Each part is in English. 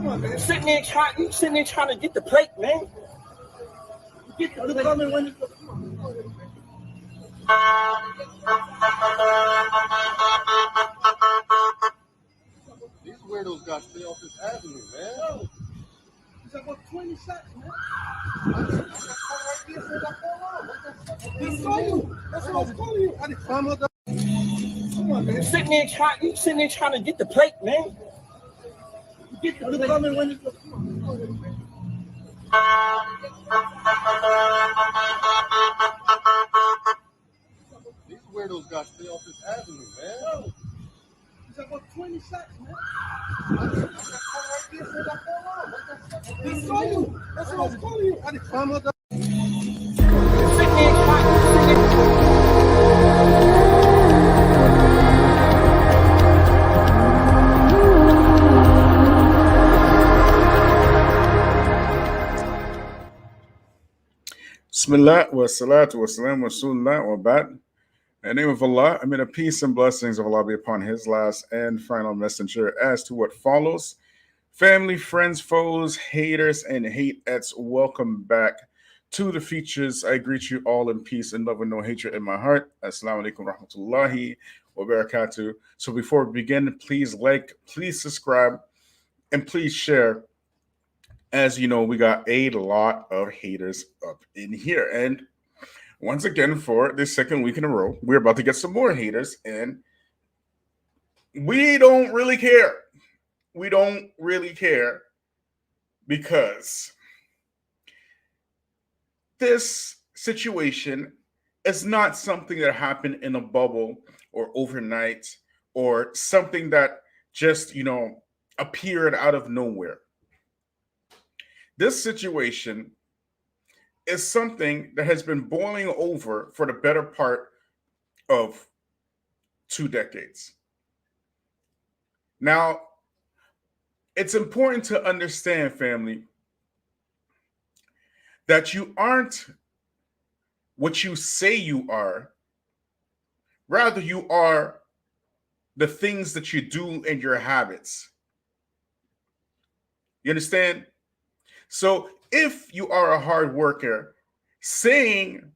You sitting there trying to get the plate, man. Get the plate. When These weirdos got to stay off this avenue, man. He's about 20 shots, man. That's what I was calling you. I didn't climb up. You sitting there trying to get the plate, man. Get the plate. When you These weirdos got to stay off this avenue, man. He's about 20 shots, man. That's what I was calling you. I didn't climb up. Bismillah wa salatu wa salam wa rasulullah wa ba'd. In the name of Allah, may the peace and blessings of Allah be upon His last and final messenger. As to what follows, family, friends, foes, haters, and hateettes, welcome back to the Feachaz. I greet you all in peace and love with no hatred in my heart. Assalamu alaikum wa rahmatullahi wa barakatuh. So before we begin, please like, please subscribe, and please share. As you know, we got a lot of haters up in here. And once again, for the second week in a row, we're about to get some more haters. And we don't really care. We don't really care because this situation is not something that happened in a bubble or overnight or something that just, appeared out of nowhere. This situation is something that has been boiling over for the better part of 2 decades. Now, it's important to understand, family, that you aren't what you say you are. Rather, you are the things that you do and your habits. You understand? So if you are a hard worker, saying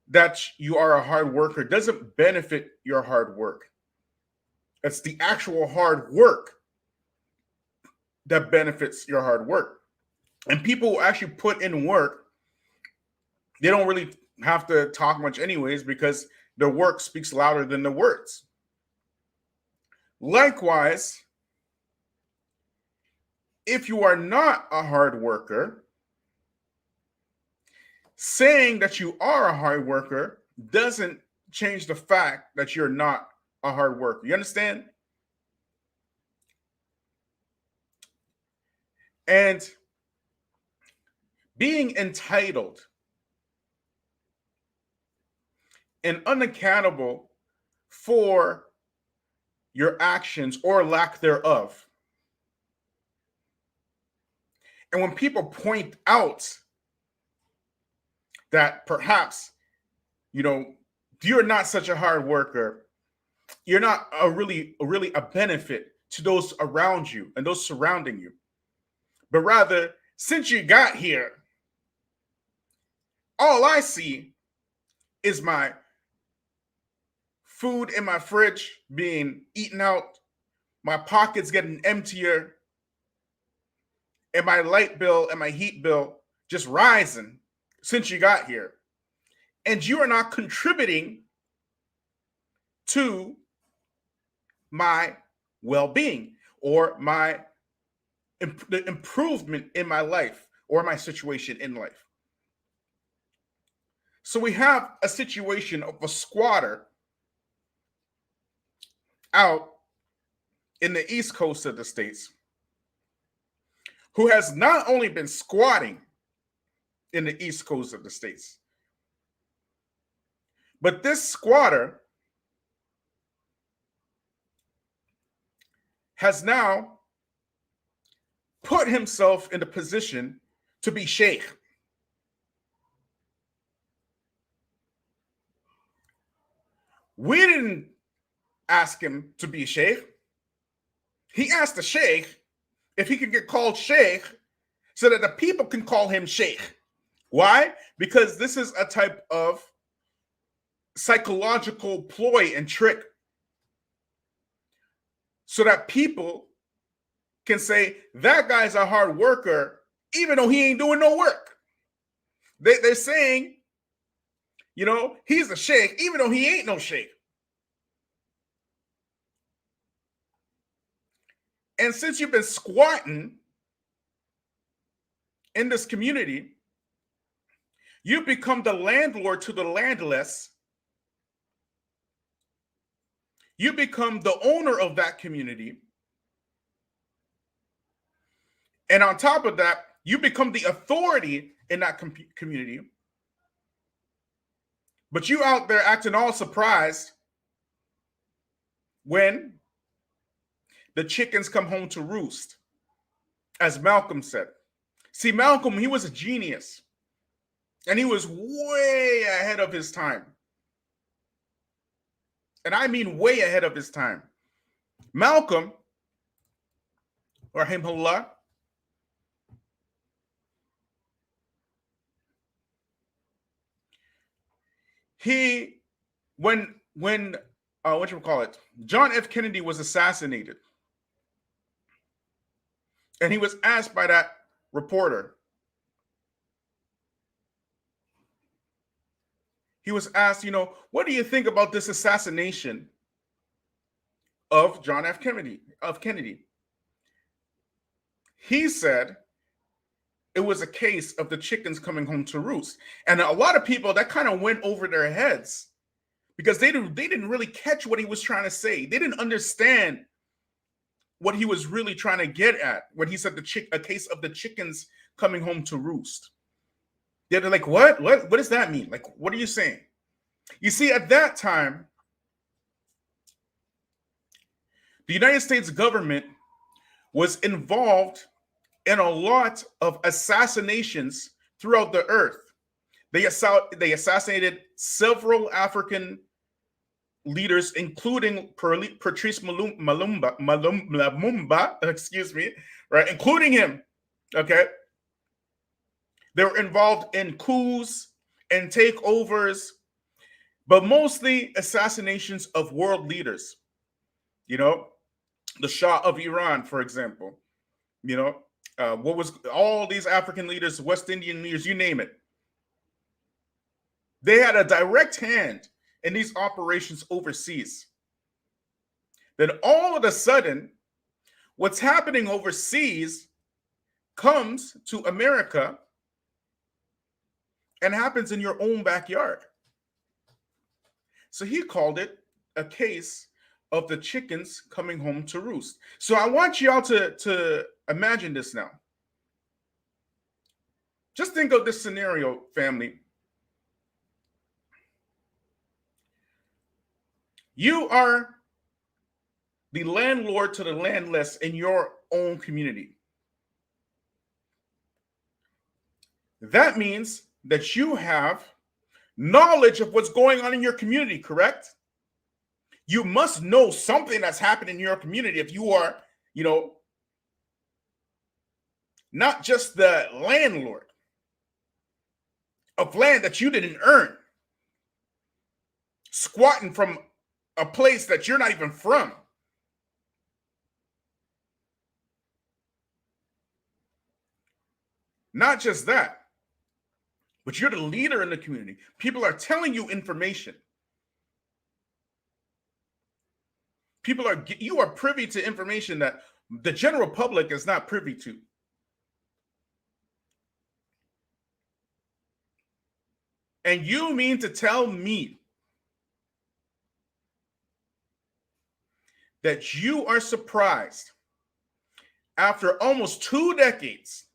that you are a hard worker doesn't benefit your hard work. It's the actual hard work that benefits your hard work. And people who actually put in work, they don't really have to talk much anyways because their work speaks louder than the words. Likewise, if you are not a hard worker, saying that you are a hard worker doesn't change the fact that you're not a hard worker. You understand? And being entitled and unaccountable for your actions or lack thereof. And when people point out that perhaps, you're not such a hard worker, you're not really a benefit to those around you and those surrounding you, but rather, since you got here, all I see is my food in my fridge being eaten out, my pockets getting emptier, and my light bill and my heat bill just rising since you got here. And you are not contributing to my well-being or the improvement in my life or my situation in life. So we have a situation of a squatter out in the East Coast of the States who has not only been squatting in the East Coast of the States, but this squatter has now put himself in the position to be sheikh. We didn't ask him to be sheikh. He asked the sheikh if he can get called sheikh so that the people can call him sheikh. Why? Because this is a type of psychological ploy and trick so that people can say that guy's a hard worker even though he ain't doing no work. They're saying, you know, he's a sheikh even though he ain't no sheikh. And since you've been squatting in this community, you become the landlord to the landless. You become the owner of that community. And on top of that, you become the authority in that community. But you out there acting all surprised when the chickens come home to roost, as Malcolm said. See, Malcolm, he was a genius. And he was way ahead of his time. And I mean way ahead of his time. Malcolm, rahimahullah, when John F. Kennedy was assassinated, and he was asked by that reporter, he was asked, you know, what do you think about this assassination of John F. Kennedy? He said it was a case of the chickens coming home to roost. And a lot of people, that kind of went over their heads because they didn't really catch what he was trying to say. They didn't understand what he was really trying to get at when he said a case of the chickens coming home to roost. They're like, what? What does that mean? Like, what are you saying? You see, at that time, the United States government was involved in a lot of assassinations throughout the earth. They assassinated several African leaders, including Patrice Lumumba, excuse me, right, including him, okay? They were involved in coups and takeovers, but mostly assassinations of world leaders. You know, the Shah of Iran, for example. You know, what was all these African leaders, West Indian leaders, you name it. They had a direct hand in these operations overseas. Then all of a sudden, what's happening overseas comes to America and happens in your own backyard. So he called it a case of the chickens coming home to roost. So I want y'all to imagine this now. Just think of this scenario, family. You are the landlord to the landless in your own community. That means that you have knowledge of what's going on in your community, correct? You must know something that's happening in your community if you are, you know, not just the landlord of land that you didn't earn, squatting from a place that you're not even from. Not just that, but you're the leader in the community. People are telling you information. You are privy to information that the general public is not privy to. And you mean to tell me that you are surprised after almost 2 decades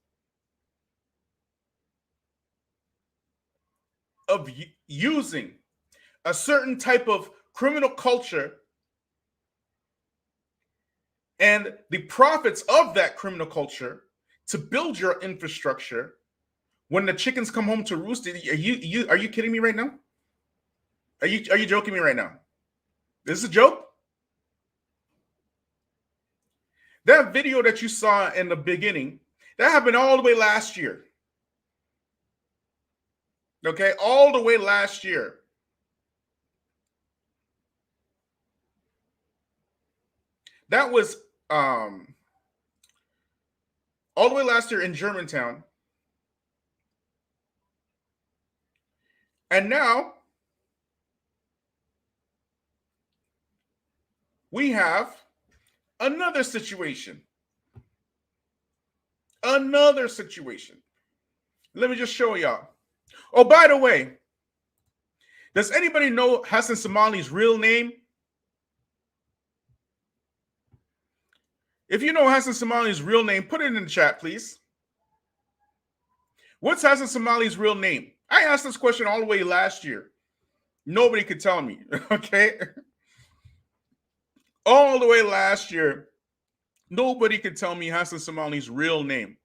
of using a certain type of criminal culture and the profits of that criminal culture to build your infrastructure, when the chickens come home to roost? Are you kidding me right now? Are you joking me right now? This is a joke? That video that you saw in the beginning, that happened all the way last year. Okay, all the way last year. That was all the way last year in Germantown. And now we have another situation. Another situation. Let me just show y'all. Oh, by the way, does anybody know Hasan Somali's real name? If you know Hasan Somali's real name, put it in the chat, please. What's Hasan Somali's real name? I asked this question all the way last year. Nobody could tell me, okay? All the way last year, nobody could tell me Hasan Somali's real name.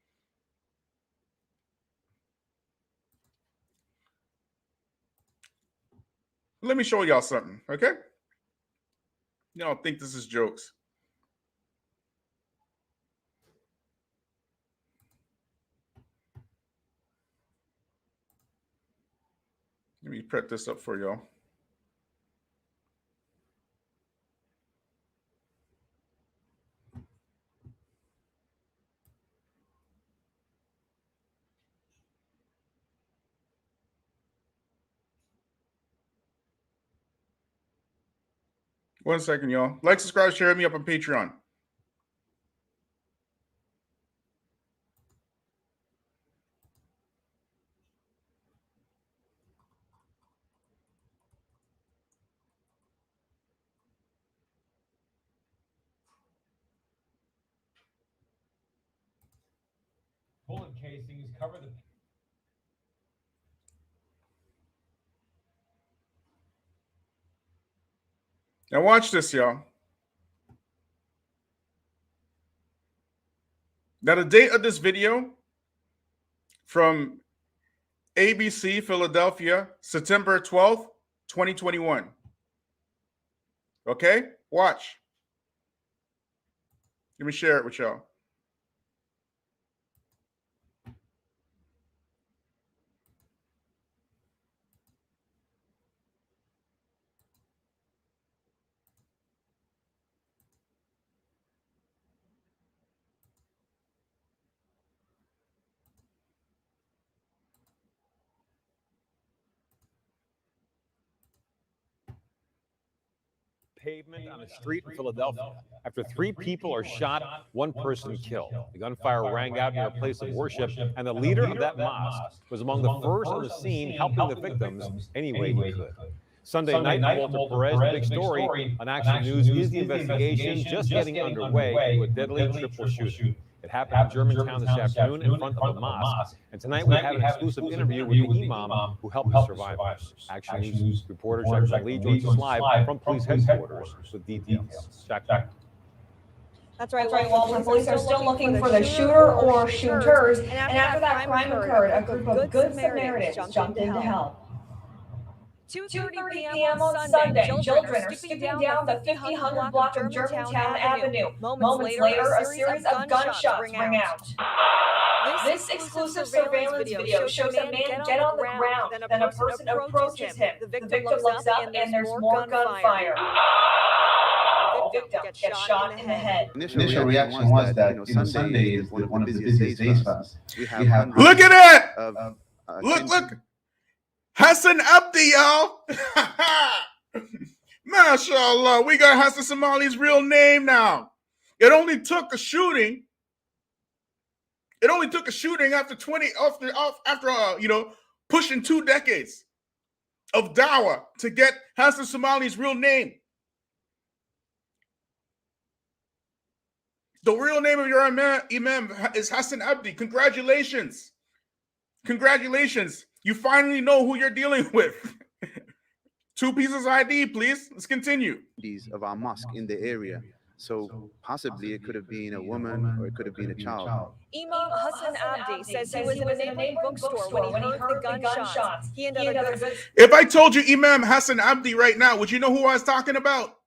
Let me show y'all something, okay? Y'all think this is jokes. Let me prep this up for y'all. One second, y'all. Like, subscribe, share me up on Patreon. Bullet casings cover the. Now watch this, y'all. Now the date of this video from ABC Philadelphia, September 12th, 2021. Okay? Watch. Let me share it with y'all. Pavement on a street in Philadelphia. After 3 people are shot, 1 person killed. The gunfire rang out near a place of worship, and the leader of that mosque was among the first on the scene, helping the victims any way he could. Sunday night, Walter Perez, big story on Action News is the investigation just getting underway into a deadly triple shooting. It happened in Germantown this afternoon in front of a mosque. And tonight we have an exclusive interview with the imam who helped the survivors. Action News reporter Jackson Lee joins us live from police headquarters with details. Jack. That's right, Walter. Police are still looking for the shooter or shooters. And after that crime occurred, a group of good Samaritans jumped in to help. 2:30 p.m. on Sunday, children are skipping down the 5000 block of Germantown Avenue. Moments later, a series of gunshots ring out. This exclusive surveillance video shows a man get on the ground, then a person approaches him. The victim looks up and there's more gunfire. The victim gets shot in the head. Initial reaction was that Sunday is one of the busiest days for us. We have Look at that! Look! Hassan Abdi, y'all. MashaAllah, we got Hasan Somali's real name now. It only took a shooting. It only took a shooting after pushing 2 decades of dawah to get Hasan Somali's real name. The real name of your imam is Hasan Abdi. Congratulations. Congratulations. You finally know who you're dealing with. 2 pieces of ID, please. Let's continue. Of our mosque in the area. So possibly it could have been a woman or it could have been a child. Imam Hasan Abdi says he was in a neighboring bookstore when he heard the gunshots. He and other good. If I told you Imam Hasan Abdi right now, would you know who I was talking about?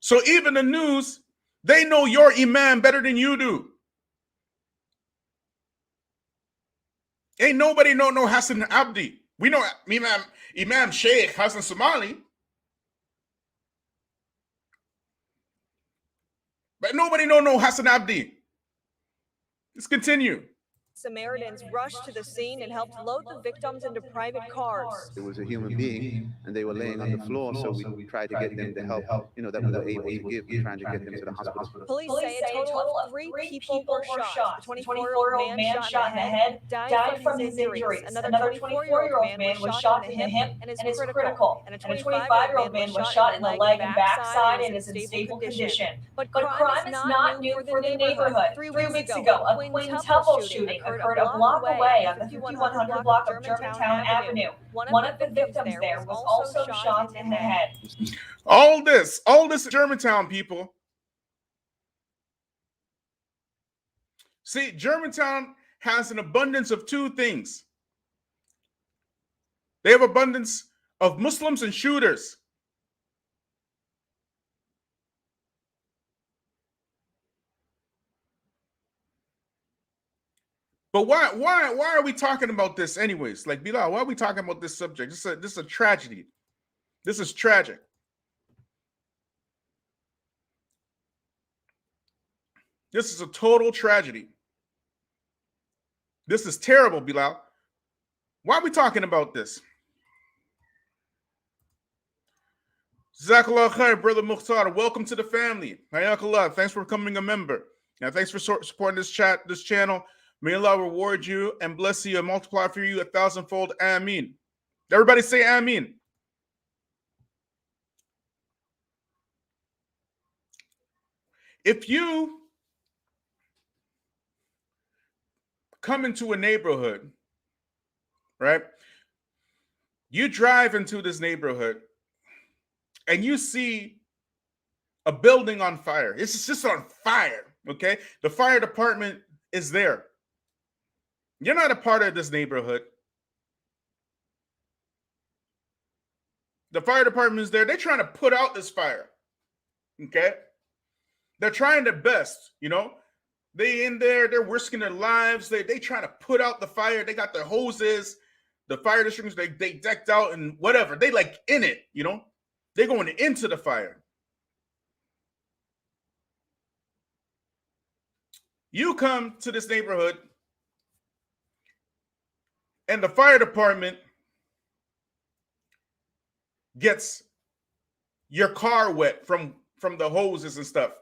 So even the news, they know your imam better than you do. Ain't nobody know Hasan Abdi. We know Imam Sheikh Hasan Somali. But nobody know Hasan Abdi. Let's continue. Samaritans rushed to the scene and helped load the victims into private cars. It was a human being, and they were laying on the floor, so we tried to get them the help, that we were able to give, trying to get them to the hospital. Police say a total of 3 people were shot. The 24-year-old man shot in the head died from his injuries. Another 24-year-old man was shot in the hip and is critical. And a 25-year-old man was shot in the leg and backside and is in stable condition. But crime is not new for the neighborhood. 3 weeks ago, a Queens Temple shooting occurred a block away on the 5100 block of Germantown Avenue. One of the victims there was also shot in the head. All this Germantown, people. See, Germantown has an abundance of two things. They have abundance of Muslims and shooters. But why are we talking about this anyways? Like, Bilal, why are we talking about this subject? This is a tragedy. This is tragic. This is a total tragedy. This is terrible, Bilal. Why are we talking about this? Jazakallah khair, Brother Mukhtar. Welcome to the family. Hayakallah. Thanks for becoming a member. And thanks for supporting this channel. May Allah reward you and bless you and multiply for you 1,000-fold. Ameen. Everybody say Ameen. If you come into a neighborhood, right? You drive into this neighborhood and you see a building on fire. It's just on fire, okay? The fire department is there. You're not a part of this neighborhood. The fire department is there. They're trying to put out this fire, okay? They're trying their best, They in there, they're risking their lives. They trying to put out the fire. They got their hoses, the fire extinguishers, they decked out and whatever. They like in it, They're going into the fire. You come to this neighborhood and the fire department gets your car wet from the hoses and stuff.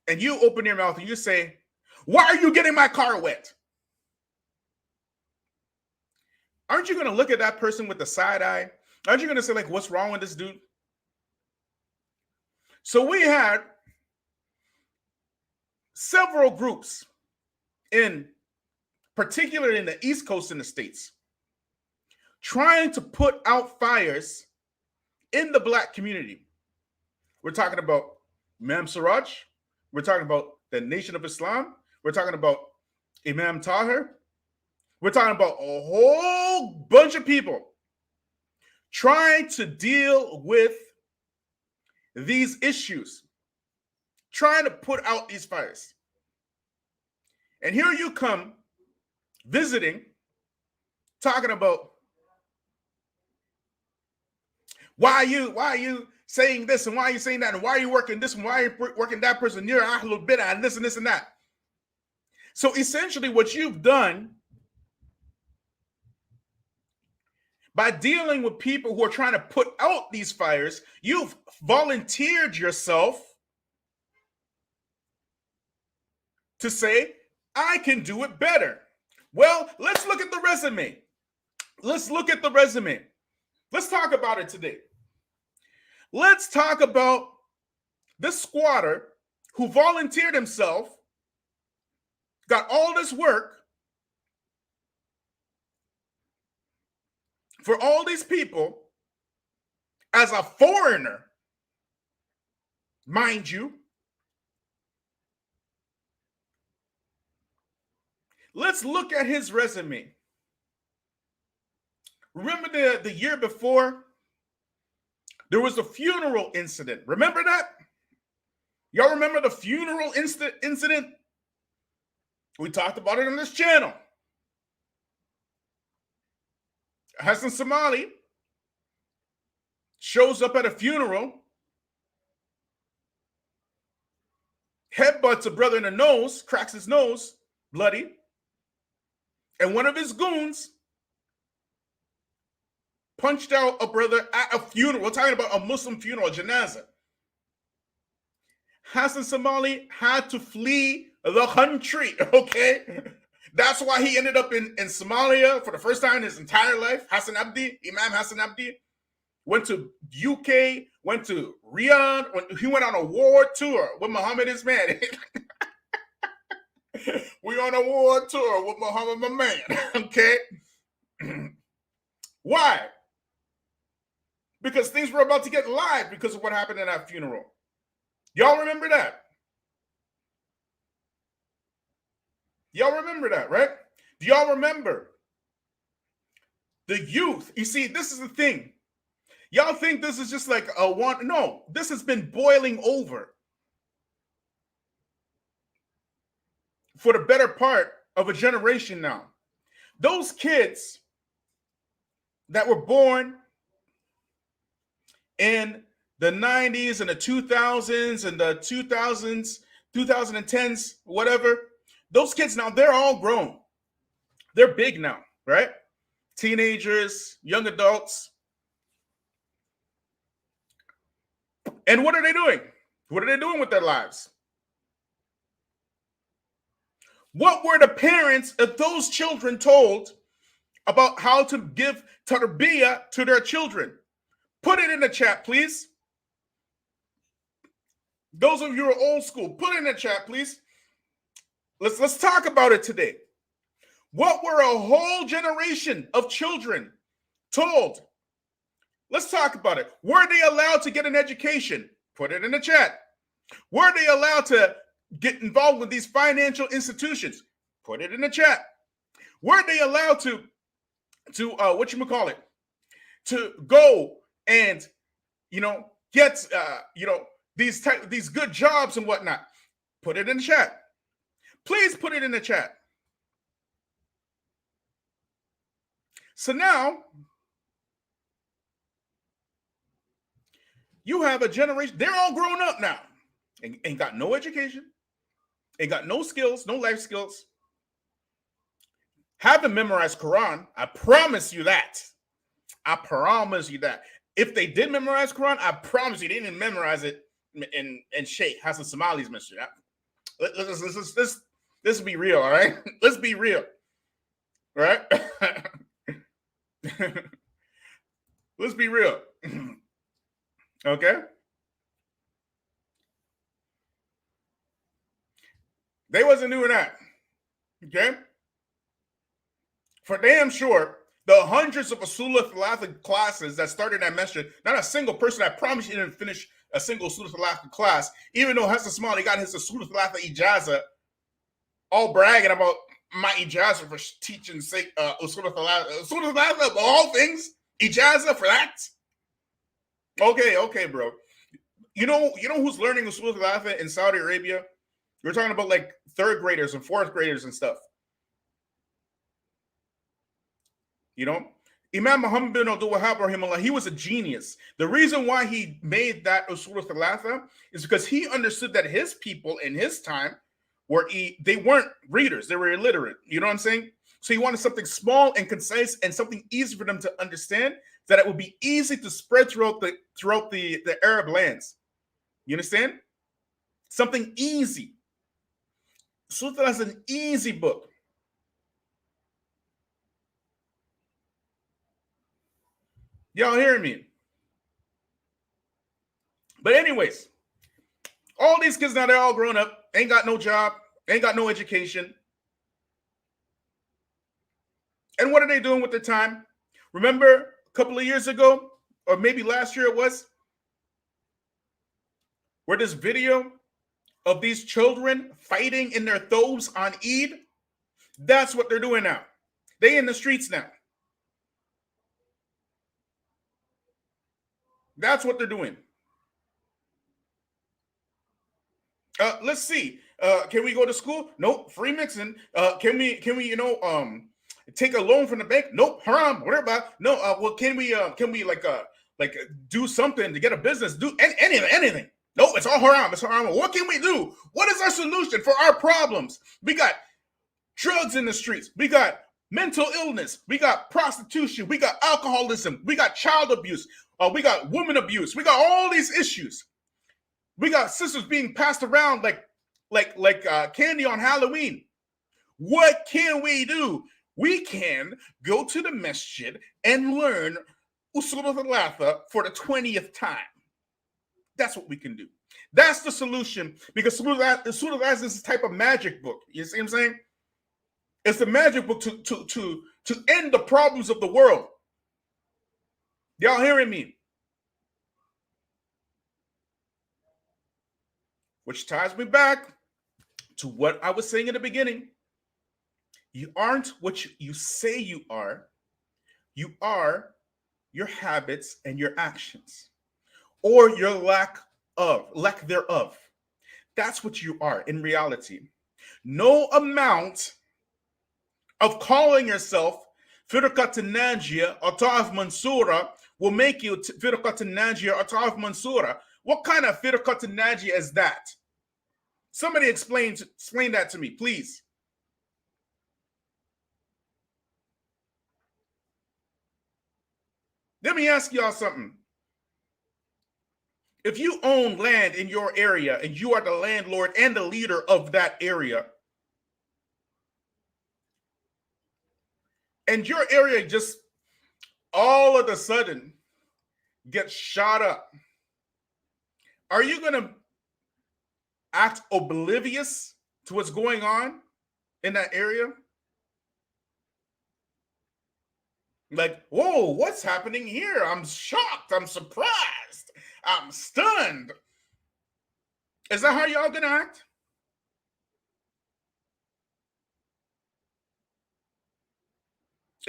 And you open your mouth and you say, "Why are you getting my car wet?" Aren't you going to look at that person with the side eye? Aren't you going to say, like, what's wrong with this dude? So we had several groups particularly in the East Coast in the States, trying to put out fires in the Black community. We're talking about Imam Siraj. We're talking about the Nation of Islam. We're talking about Imam Tahir. We're talking about a whole bunch of people trying to deal with these issues, trying to put out these fires. And here you come visiting, talking about why are you saying this and why are you saying that and why are you working this and why are you working that person? You're Ahlul Bid'ah and this and this and that. So essentially what you've done by dealing with people who are trying to put out these fires, you've volunteered yourself to say, I can do it better. Well, let's look at the resume. Let's look at the resume. Let's talk about it today. Let's talk about this squatter who volunteered himself, got all this work for all these people as a foreigner, mind you. Let's look at his resume. Remember the year before, There was a funeral incident. Remember that? Y'all remember the funeral incident? We talked about it on this channel. Hasan Somali shows up at a funeral, headbutts a brother in the nose, cracks his nose, bloody, and one of his goons punched out a brother at a funeral. We're talking about a Muslim funeral, a janazah. Hasan Somali had to flee the country, okay? That's why he ended up in Somalia for the first time in his entire life. Hassan Abdi, Imam Hassan Abdi, went to UK, went to Riyadh. He went on a war tour with Muhammad, his man. We on a war tour with Muhammad, my man, okay? Why? Because things were about to get live because of what happened at that funeral. Y'all remember that? Y'all remember that, right? Do y'all remember the youth? You see, this is the thing. Y'all think this is just like a one. No, this has been boiling over for the better part of a generation now. Those kids that were born in the 90s and the 2000s and the 2010s, whatever, those kids now, they're all grown. They're big now, right? Teenagers, young adults. And what are they doing? What are they doing with their lives? What were the parents of those children told about how to give tarbiyah to their children? Put it in the chat, please. Those of you who are old school, put it in the chat, please. Let's talk about it today. What were a whole generation of children told? Let's talk about it. Were they allowed to get an education? Put it in the chat. Were they allowed to get involved with these financial institutions? Put it in the chat. Were they allowed to to go and get these good jobs and whatnot? Put it in the chat. Please put it in the chat. So now you have a generation, they're all grown up now. Ain't got no education, ain't got no skills, no life skills. Haven't memorized Quran. I promise you that. I promise you that. If they did memorize Quran, I promise you they didn't memorize it in Sheikh Hasan Somali's mystery. Let's be real, all right? Let's be real, all right? Let's be real, okay? They wasn't doing that, okay? For damn sure, the hundreds of Usul Thalatha classes that started that masjid, not a single person, I promise you, didn't finish a single Usul Thalatha class, even though Hasan Somali got his Usul Thalatha ijazah, all bragging about my ijazah for teaching Usul Thalatha of all things, ijazah for that? Okay, bro. You know who's learning Usul Thalatha in Saudi Arabia? We're talking about like third graders and fourth graders and stuff. Imam Muhammad bin Abdul Wahhab rahimahullah, he was a genius. The reason why he made that Usul Thalatha is because he understood that his people in his time they weren't readers, they were illiterate. You know what I'm saying? So he wanted something small and concise and something easy for them to understand, that it would be easy to spread throughout the Arab lands. You understand? Something easy. Usul Thalatha is an easy book. Y'all hearing me? But anyways, all these kids now, they're all grown up, ain't got no job, ain't got no education. And what are they doing with their time? Remember a couple of years ago, or maybe last year it was, where this video of these children fighting in their thobes on Eid? That's what they're doing now. They in the streets now. That's what they're doing. Let's see. Can we go to school? Nope. Free mixing. Can we, take a loan from the bank? Nope. Haram. What about? No. Well, can we do something to get a business? Do anything? Nope. It's all haram. It's haram. What can we do? What is our solution for our problems? We got drugs in the streets. We got mental illness. We got prostitution. We got alcoholism. We got child abuse. We got woman abuse. We got all these issues. We got sisters being passed around like candy on Halloween. What can we do? We can go to the masjid and learn Usul al-Thalatha for the 20th time. That's what we can do. That's the solution, because Usul al-Thalatha is this type of magic book. You see what I'm saying? It's the magic book to end the problems of the world. Y'all hearing me? Which ties me back to what I was saying in the beginning. You aren't what you say you are. You are your habits and your actions, or your lack thereof. That's what you are in reality. No amount of calling yourself Firqat al-Najiyah or Ta'if Mansura will make you Firqat al-Najiyah or Ta'if Mansura. What kind of Firqat al-Najiyah is that? Somebody explain that to me, please. Let me ask y'all something. If you own land in your area and you are the landlord and the leader of that area, and your area just all of a sudden gets shot up, are you going to act oblivious to what's going on in that area? Like, whoa, what's happening here? I'm shocked. I'm surprised. I'm stunned. Is that how y'all gonna act?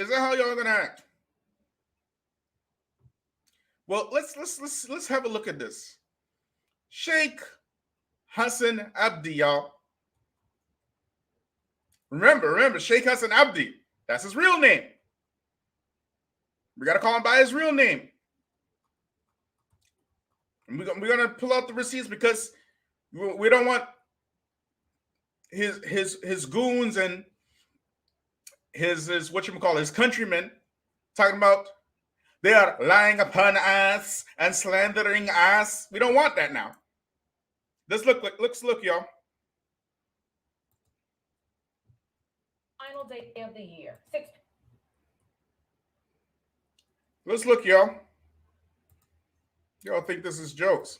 Is that how y'all gonna act? Well, let's have a look at this. Sheikh Hasan Abdi, y'all. Remember, Sheikh Hasan Abdi. That's his real name. We got to call him by his real name. And we're going to pull out the receipts because we don't want his goons and his countrymen talking about they are lying upon us and slandering us. We don't want that now. Let's look, y'all. Final day of the year. Let's look, y'all. Y'all think this is jokes.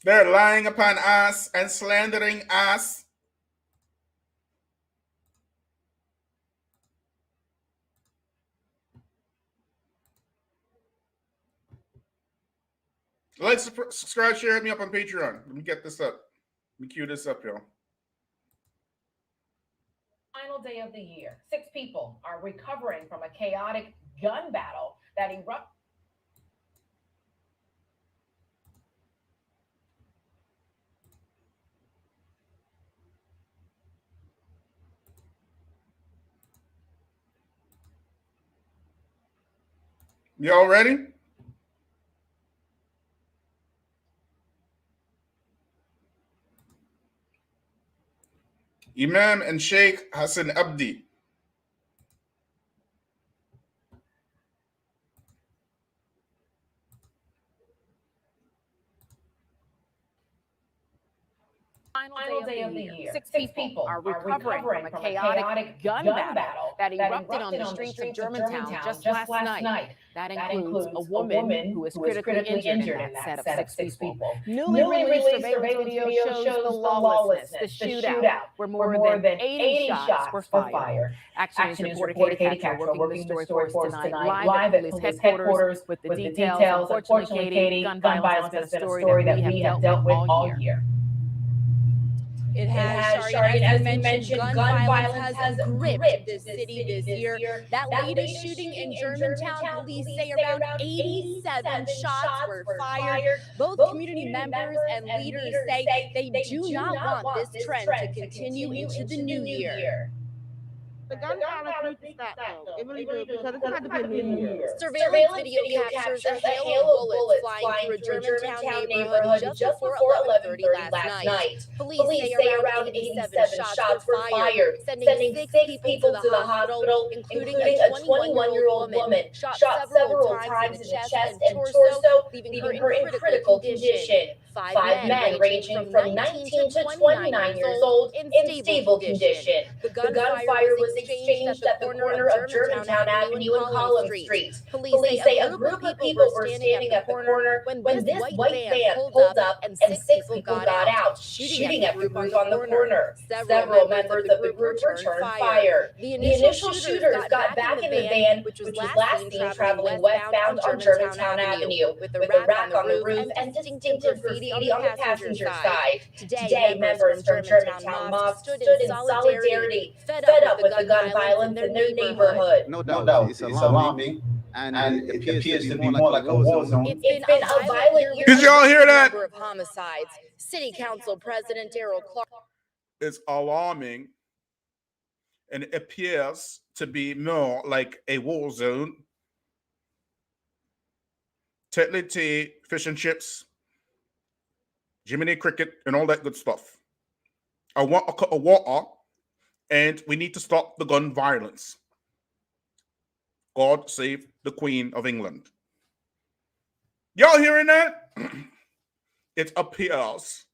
They're lying upon us and slandering us. Like, subscribe, share, hit me up on Patreon. Let me get this up. Let me cue this up, y'all. Final day of the year. 6 people are recovering from a chaotic gun battle that erupted. Y'all ready? Imam and Sheikh Hasan Abdi. Final day of the year. 6 people are recovering from a chaotic gun battle that erupted on the streets of Germantown just last night. That includes a woman who was critically injured in that set of 6 people. Newly released surveillance video shows the lawlessness, the shootout, where more than 80 shots were fired. Action News reporter Katie Castro working the story for us tonight, live at police headquarters with the details. Unfortunately, Katie, gun violence has been a story that we have dealt with all year. It has, Shari, and as you mentioned, gun violence has gripped this city this year. That latest shooting in Germantown, police say around 87 shots were fired. Both community members and leaders say they do not want this trend to continue into the new year. The gun violence needs to stop, though. It really do, because it's about to be a new year. Surveillance video captures a hail of bullets flying through a Germantown neighborhood just before 11:30 last night. Police say around 87 shots were fired, sending 6 people to the hospital, including a 21-year-old woman shot several times in the chest and torso, leaving her in critical condition. 5 men ranging from 19 to 29 years old in stable condition. The gunfire was exchanged at the corner of Germantown Avenue and Collins Street. Police say a group of people were standing at the corner when this white van pulled up and 6 people got out, shooting at groupers on the corner. Several members of the group returned fire. The initial shooters got back in the van, which was last seen traveling westbound on Germantown Avenue, with a rack on the roof and distinctive graffiti on the passenger side. Today, members from Germantown Mosque stood in solidarity, fed up with the gun violence in their neighborhood. No doubt, it's alarming, and it appears to be more like a war zone. It's been a violent year. Did y'all hear that? Number of homicides. City Council President Darrell Clark. It's alarming, and it appears to be more like a war zone. Tetley tea, fish and chips, Jiminy Cricket, and all that good stuff. I want a cup of water, and we need to stop the gun violence. God save the Queen of England. Y'all hearing that? It appears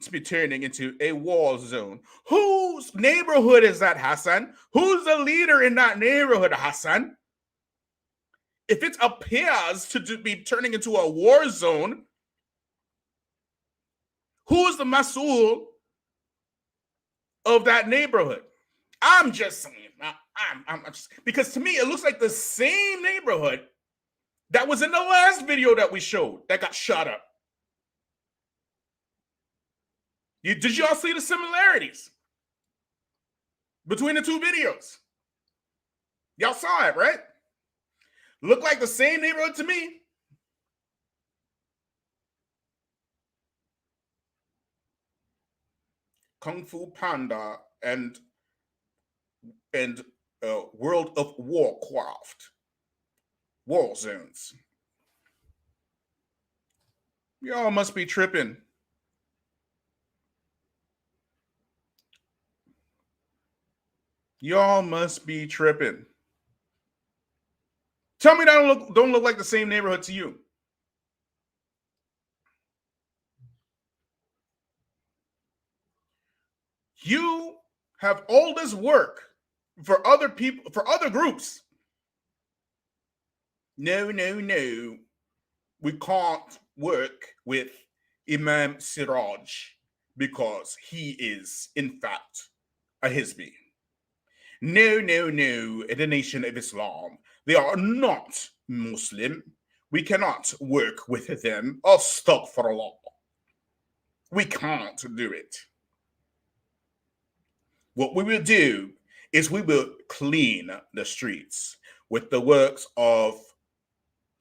to be turning into a war zone. Whose neighborhood is that, Hasan? Who's the leader in that neighborhood, Hasan? If it appears to be turning into a war zone, who's the masul of that neighborhood? I'm just saying. I'm just, because to me, it looks like the same neighborhood that was in the last video that we showed that got shot up. Did y'all see the similarities between the two videos? Y'all saw it, right? Looked like the same neighborhood to me. Kung Fu Panda and World of Warcraft, war zones. Y'all must be tripping. Y'all must be tripping. Tell me that don't look like the same neighborhood to you. You have all this work for other people, for other groups. No. We can't work with Imam Siraj because he is, in fact, a Hizbi. No. In the Nation of Islam, they are not Muslim. We cannot work with them. Astaghfirullah. We can't do it. What we will do is we will clean the streets with the works of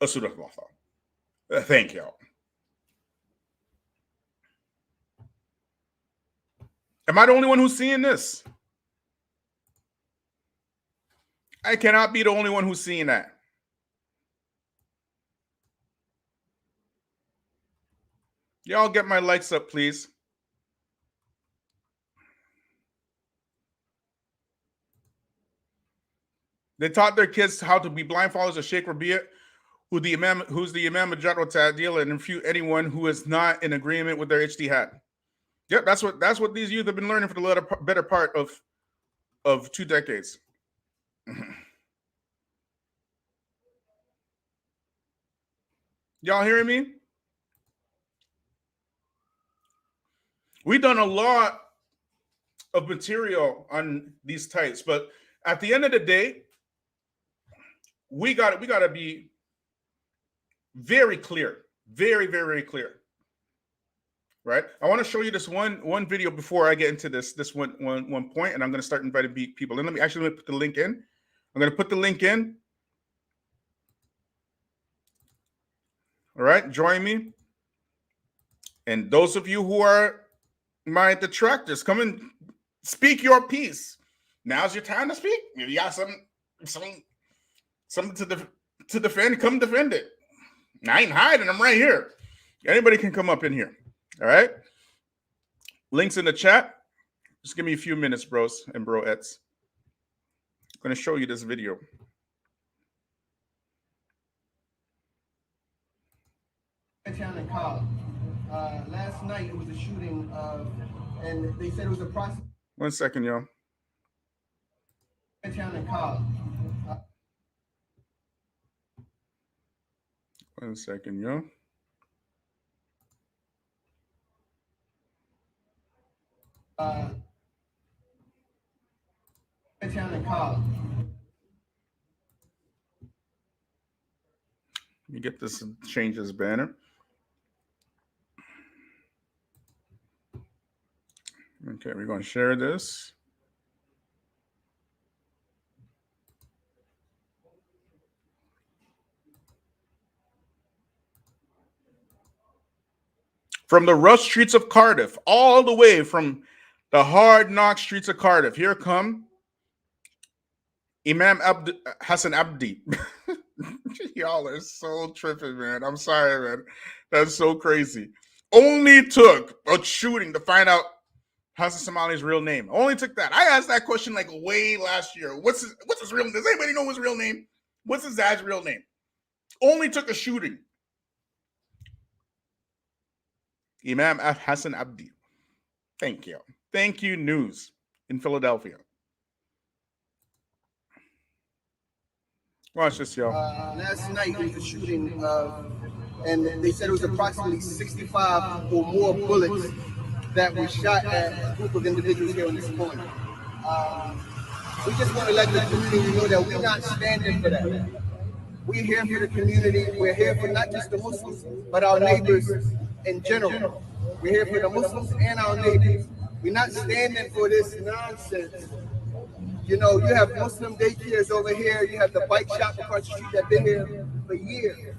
Rasulullah. Thank you. Am I the only one who's seeing this? I cannot be the only one who's seeing that. Y'all get my likes up, please. They taught their kids how to be blind followers of Sheikh Rabi'a, who's the Imam Majid wa Ta'dil, and refute anyone who is not in agreement with their ijtihad. Yep, that's what these youth have been learning for the better part of 2 decades. Y'all hearing me? We've done a lot of material on these types, but at the end of the day, we got to be very clear, very, very clear. right? I want to show you this one video before I get into this one point, and I'm going to start inviting people. And let me put the link in. I'm going to put the link in. All right, join me. And those of you who are my detractors, come and speak your piece. Now's your time to speak. If you got something to defend, come defend it. I ain't hiding. I'm right here. Anybody can come up in here. All right. Links in the chat. Just give me a few minutes, bros and broettes. I'm going to show you this video. Last night it was a shooting, and they said it was a process. 1 second, y'all. One second, y'all. Let me get this and change this banner. Okay, we're going to share this. From the rough streets of Cardiff, all the way from the hard knock streets of Cardiff, here come Imam Hasan Abdi. Y'all are so tripping, man. I'm sorry, man. That's so crazy. Only took a shooting to find out Hasan Somali's real name. Only took that. I asked that question like way last year. What's his real name? Does anybody know his real name? What's his dad's real name? Only took a shooting. Imam Hasan Abdi. Thank you. Thank you, news in Philadelphia. Watch this, y'all. Last night was a shooting, and they said it was approximately 65 or more bullets that were shot at a group of individuals here in this corner. We just want to let the community know that we're not standing for that. We're here for the community. We're here for not just the Muslims, but our neighbors in general. We're here for the Muslims and our neighbors. We're not standing for this nonsense. You know, you have Muslim daycares over here. You have the bike shop across the street that's been here for years.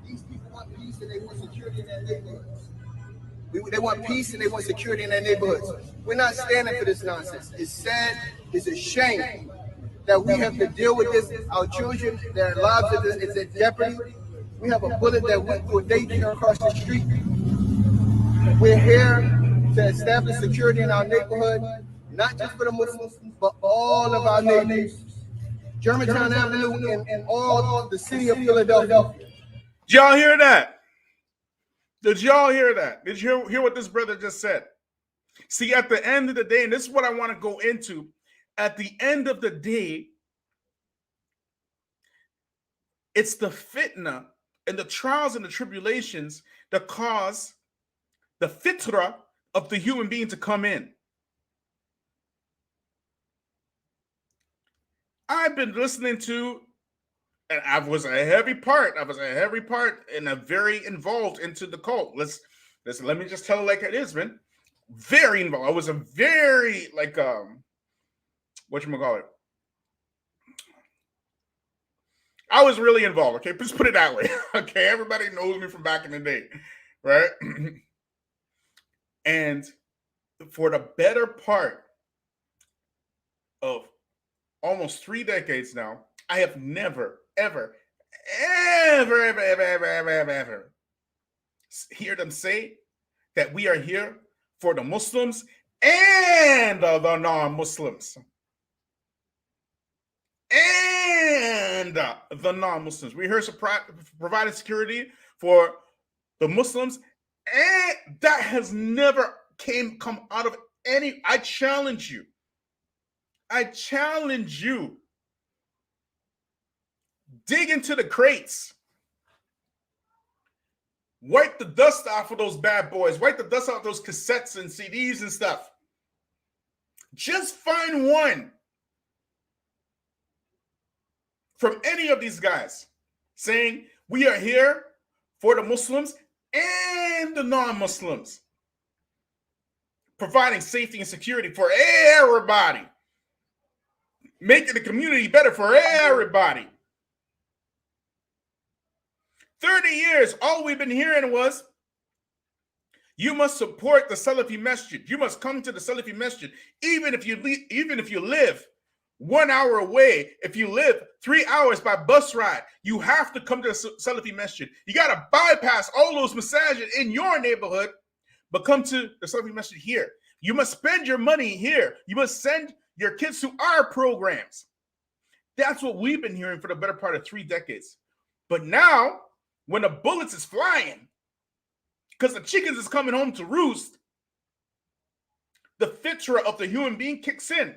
These people want peace and they want security in their neighborhoods. They want peace and they want security in their neighborhoods. We're not standing for this nonsense. It's sad. It's a shame that we have to deal with this. Our children, their lives is in jeopardy. We have a bullet that went through a daycare across the street. We're here to establish security in our neighborhood, not just for the Muslims, but all of our neighbors. Germantown Avenue and all the city of Philadelphia. Did y'all hear that? Did y'all hear that? Did you hear what this brother just said? See, at the end of the day, and this is what I want to go into, at the end of the day, it's the fitna and the trials and the tribulations that cause the fitra of the human being to come in. I've been listening to, and I was a heavy part and a very involved into the cult. Let me just tell it like it is, man. Very involved. I was a very, like, whatchamacallit? I was really involved, okay? Just put it that way. Okay, everybody knows me from back in the day, right? And for the better part of almost 3 decades now, I have never, ever hear them say that we are here for the Muslims and the non-Muslims. And the non-Muslims. We're here to provide security for the Muslims, and that has never come out of any. I challenge you. Dig into the crates. Wipe the dust off of those bad boys. Wipe the dust off those cassettes and CDs and stuff. Just find one from any of these guys saying we are here for the Muslims and the non-Muslims. providing safety and security for everybody, making the community better for everybody. 30 years, all we've been hearing was, you must support the Salafi Masjid. You must come to the Salafi Masjid, even if you live 1 hour away. If you live 3 hours by bus ride, you have to come to the Salafi Masjid. You got to bypass all those masajid in your neighborhood, but come to the Salafi Masjid here. You must spend your money here. You must send your kids to our programs. That's what we've been hearing for the better part of 3 decades. But now, when the bullets is flying, because the chickens is coming home to roost, the fitra of the human being kicks in.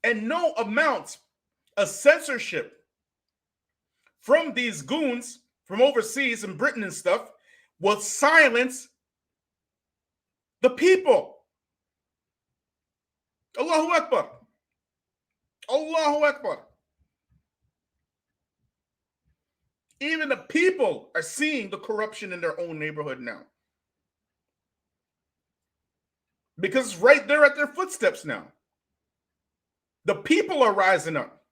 And no amount of censorship from these goons from overseas in Britain and stuff will silence the people. Allahu Akbar. Allahu Akbar. Even the people are seeing the corruption in their own neighborhood now. Because it's right there at their footsteps now. The people are rising up.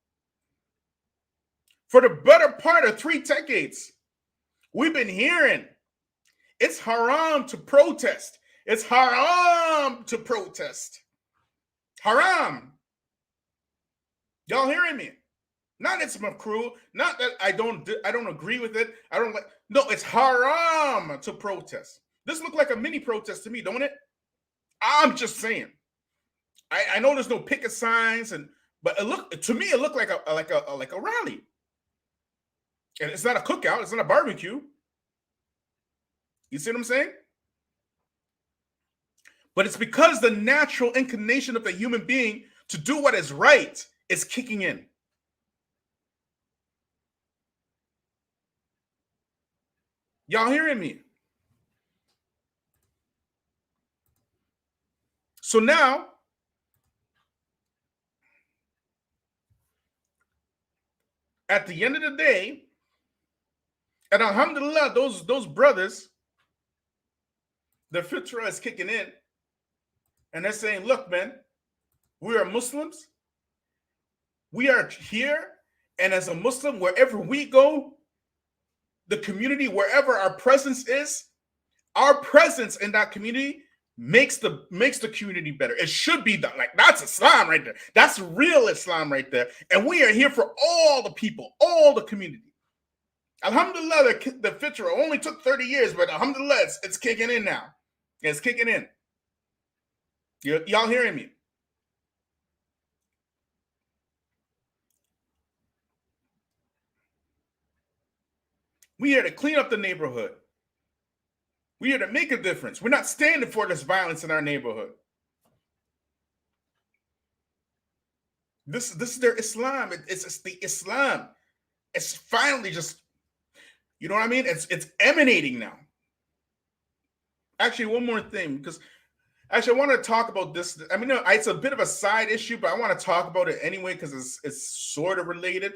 For the better part of 3 decades, we've been hearing it's haram to protest. It's haram to protest. Haram. Y'all hearing me? Not it's makruh, not that I don't agree with it. I don't like. No, it's haram to protest. This looked like a mini protest to me, don't it? I'm just saying. I know there's no picket signs, but it looked like a rally. And it's not a cookout, it's not a barbecue. You see what I'm saying? But it's because the natural inclination of the human being to do what is right is kicking in. Y'all hearing me? So now, at the end of the day, and alhamdulillah, those brothers, the fitra is kicking in, and they're saying, look, man, we are Muslims. We are here, and as a Muslim, wherever we go, the community, wherever our presence is, our presence in that community makes the community better. It should be done. Like, that's Islam right there. That's real Islam right there. And we are here for all the people, all the community. Alhamdulillah, the fitra only took 30 years, but alhamdulillah, it's kicking in now. It's kicking in. Y'all hearing me? We here to clean up the neighborhood. We here to make a difference. We're not standing for this violence in our neighborhood. This is their Islam. It's the Islam. It's finally just, you know what I mean? It's emanating now. Actually, one more thing, because actually I want to talk about this. I mean, it's a bit of a side issue, but I want to talk about it anyway because it's sort of related.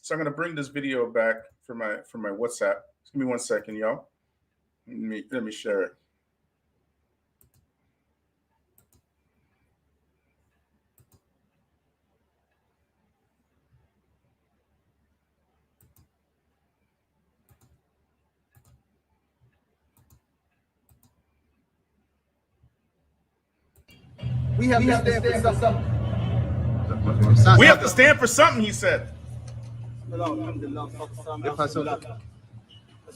So I'm going to bring this video back for my WhatsApp. Just give me 1 second, y'all. Let me share it. We have to stand for something. We have to stand for something, he said. It's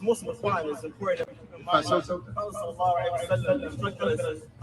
most important. It's important that we keep in mind. How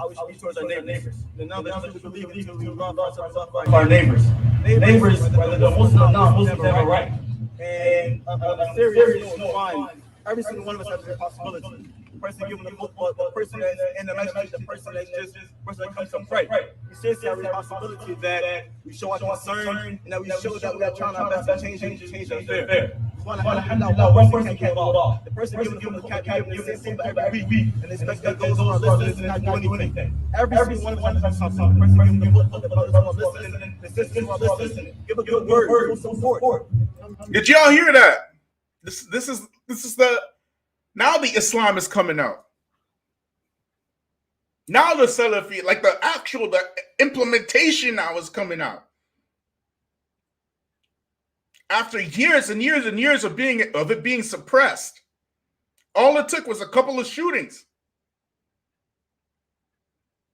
we should be towards our neighbors. And now that we believe we love our neighbors. Neighbors, whether they're Muslim or non-Muslim, have a right. And a serious note, every single one of us has a possibility. The person giving the book, the person that's in the message, the person that's just the person that comes to pray. We seriously have a possibility that we show our concern and that we show that we are trying our best to change the affair. Alhamdulillah, one person can't do it all. The person giving the same thing every week and expect that those who are listening not do anything. Every one of us has something. The person giving the book, the brothers who are listening, the sisters who are listening, give a good word, support. Did y'all hear that? This is the now the Islam is coming out. Now the Salafi, like the implementation now is coming out. After years and years and years of it being suppressed. All it took was a couple of shootings.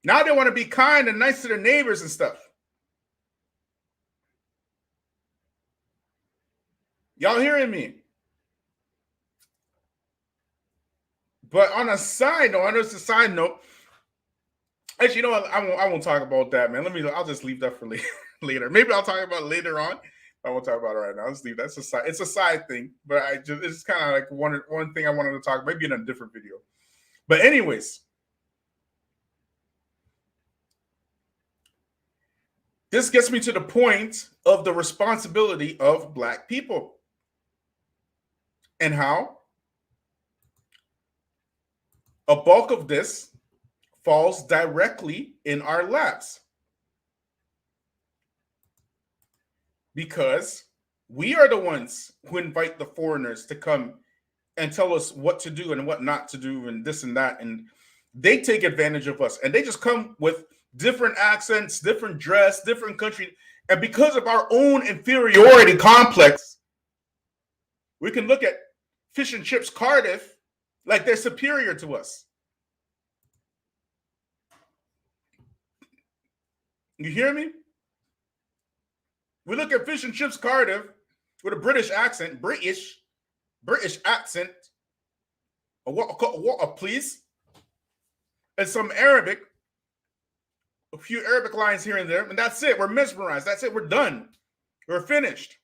Now they want to be kind and nice to their neighbors and stuff. Y'all hearing me? But on a side note, actually, you know what? I won't talk about that, man. I'll just leave that for later. Maybe I'll talk about it later on. I won't talk about it right now. Let's leave that. It's a side thing, but it's kind of like one thing I wanted to talk, maybe in a different video. But anyways, this gets me to the point of the responsibility of Black people and how a bulk of this falls directly in our laps. Because we are the ones who invite the foreigners to come and tell us what to do and what not to do and this and that. And they take advantage of us. And they just come with different accents, different dress, different country. And because of our own inferiority complex, we can look at fish and chips Cardiff like they're superior to us. You hear me? We look at fish and chips Cardiff with a British accent, British accent, please, and some Arabic, a few Arabic lines here and there, and that's it. We're mesmerized. That's it. We're done. We're finished.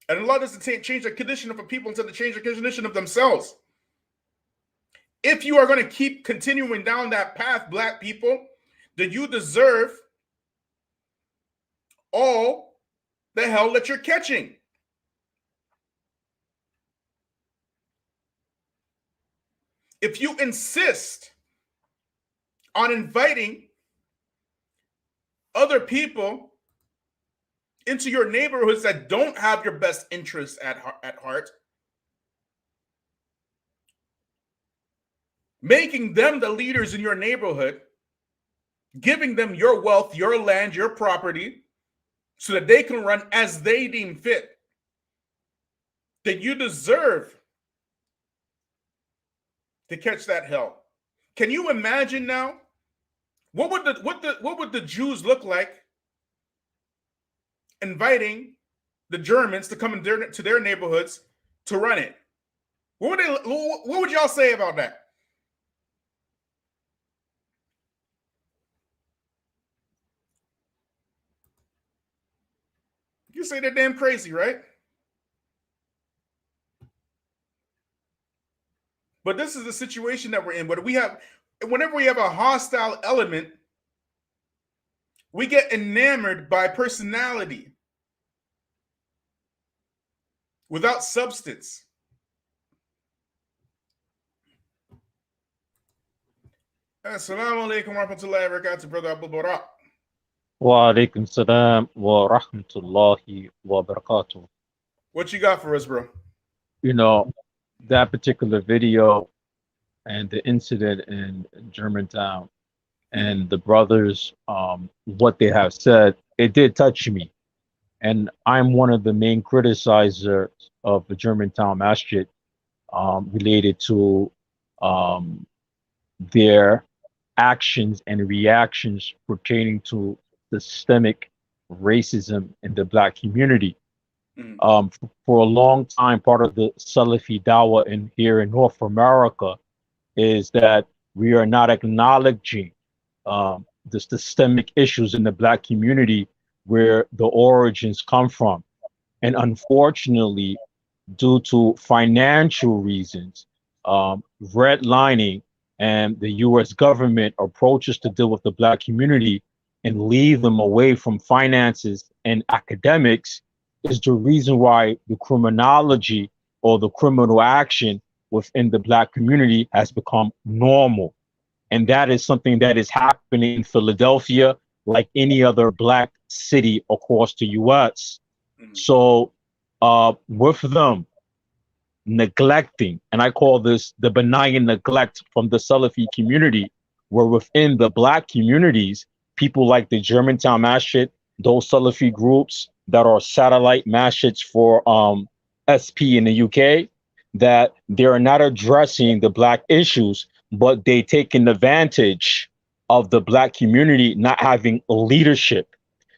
And Allah doesn't change the condition of a people until they change the condition of themselves. If you are going to keep continuing down that path, Black people, then you deserve all the hell that you're catching. If you insist on inviting other people into your neighborhoods that don't have your best interests at heart, making them the leaders in your neighborhood, giving them your wealth, your land, your property, so that they can run as they deem fit, then you deserve to catch that hell. Can you imagine now? What would the Jews look like inviting the Germans to come to their neighborhoods to run it? What would y'all say about that? You say they're damn crazy, right? But this is the situation that we're in. Whenever we have a hostile element, we get enamored by personality without substance. Assalamu alaikum wa rahmatullahi wa barakatuh, brother Abdul Barak. Wa alaikum salam wa rahmatullahi wa barakatuh. What you got for us, bro? You know, that particular video and the incident in Germantown and the brothers, what they have said, it did touch me. And I'm one of the main criticizers of the Germantown Masjid related to their actions and reactions pertaining to systemic racism in the Black community. For a long time, part of the Salafi dawah here in North America is that we are not acknowledging the systemic issues in the Black community where the origins come from. And unfortunately, due to financial reasons, redlining and the US government approaches to deal with the Black community and leave them away from finances and academics is the reason why the criminology or the criminal action within the Black community has become normal. And that is something that is happening in Philadelphia like any other Black city across the US. So with them, neglecting, and I call this the benign neglect from the Salafi community, where within the black communities, people like the Germantown masjid, those Salafi groups that are satellite masjids for SP in the UK, that they are not addressing the black issues, but they taking advantage of the black community not having leadership.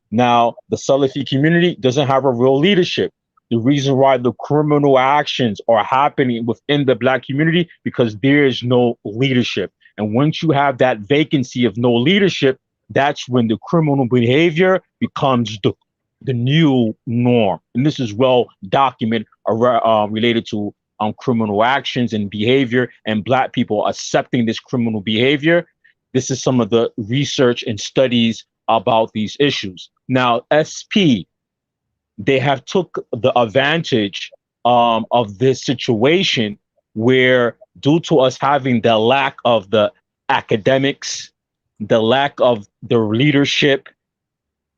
Now, the Salafi community doesn't have a real leadership. The reason why the criminal actions are happening within the black community, because there is no leadership. And once you have that vacancy of no leadership, that's when the criminal behavior becomes the new norm. And this is well documented related to criminal actions and behavior, and black people accepting this criminal behavior. This is some of the research and studies about these issues. Now, SP, they have took the advantage of this situation where, due to us having the lack of the academics, the lack of the leadership,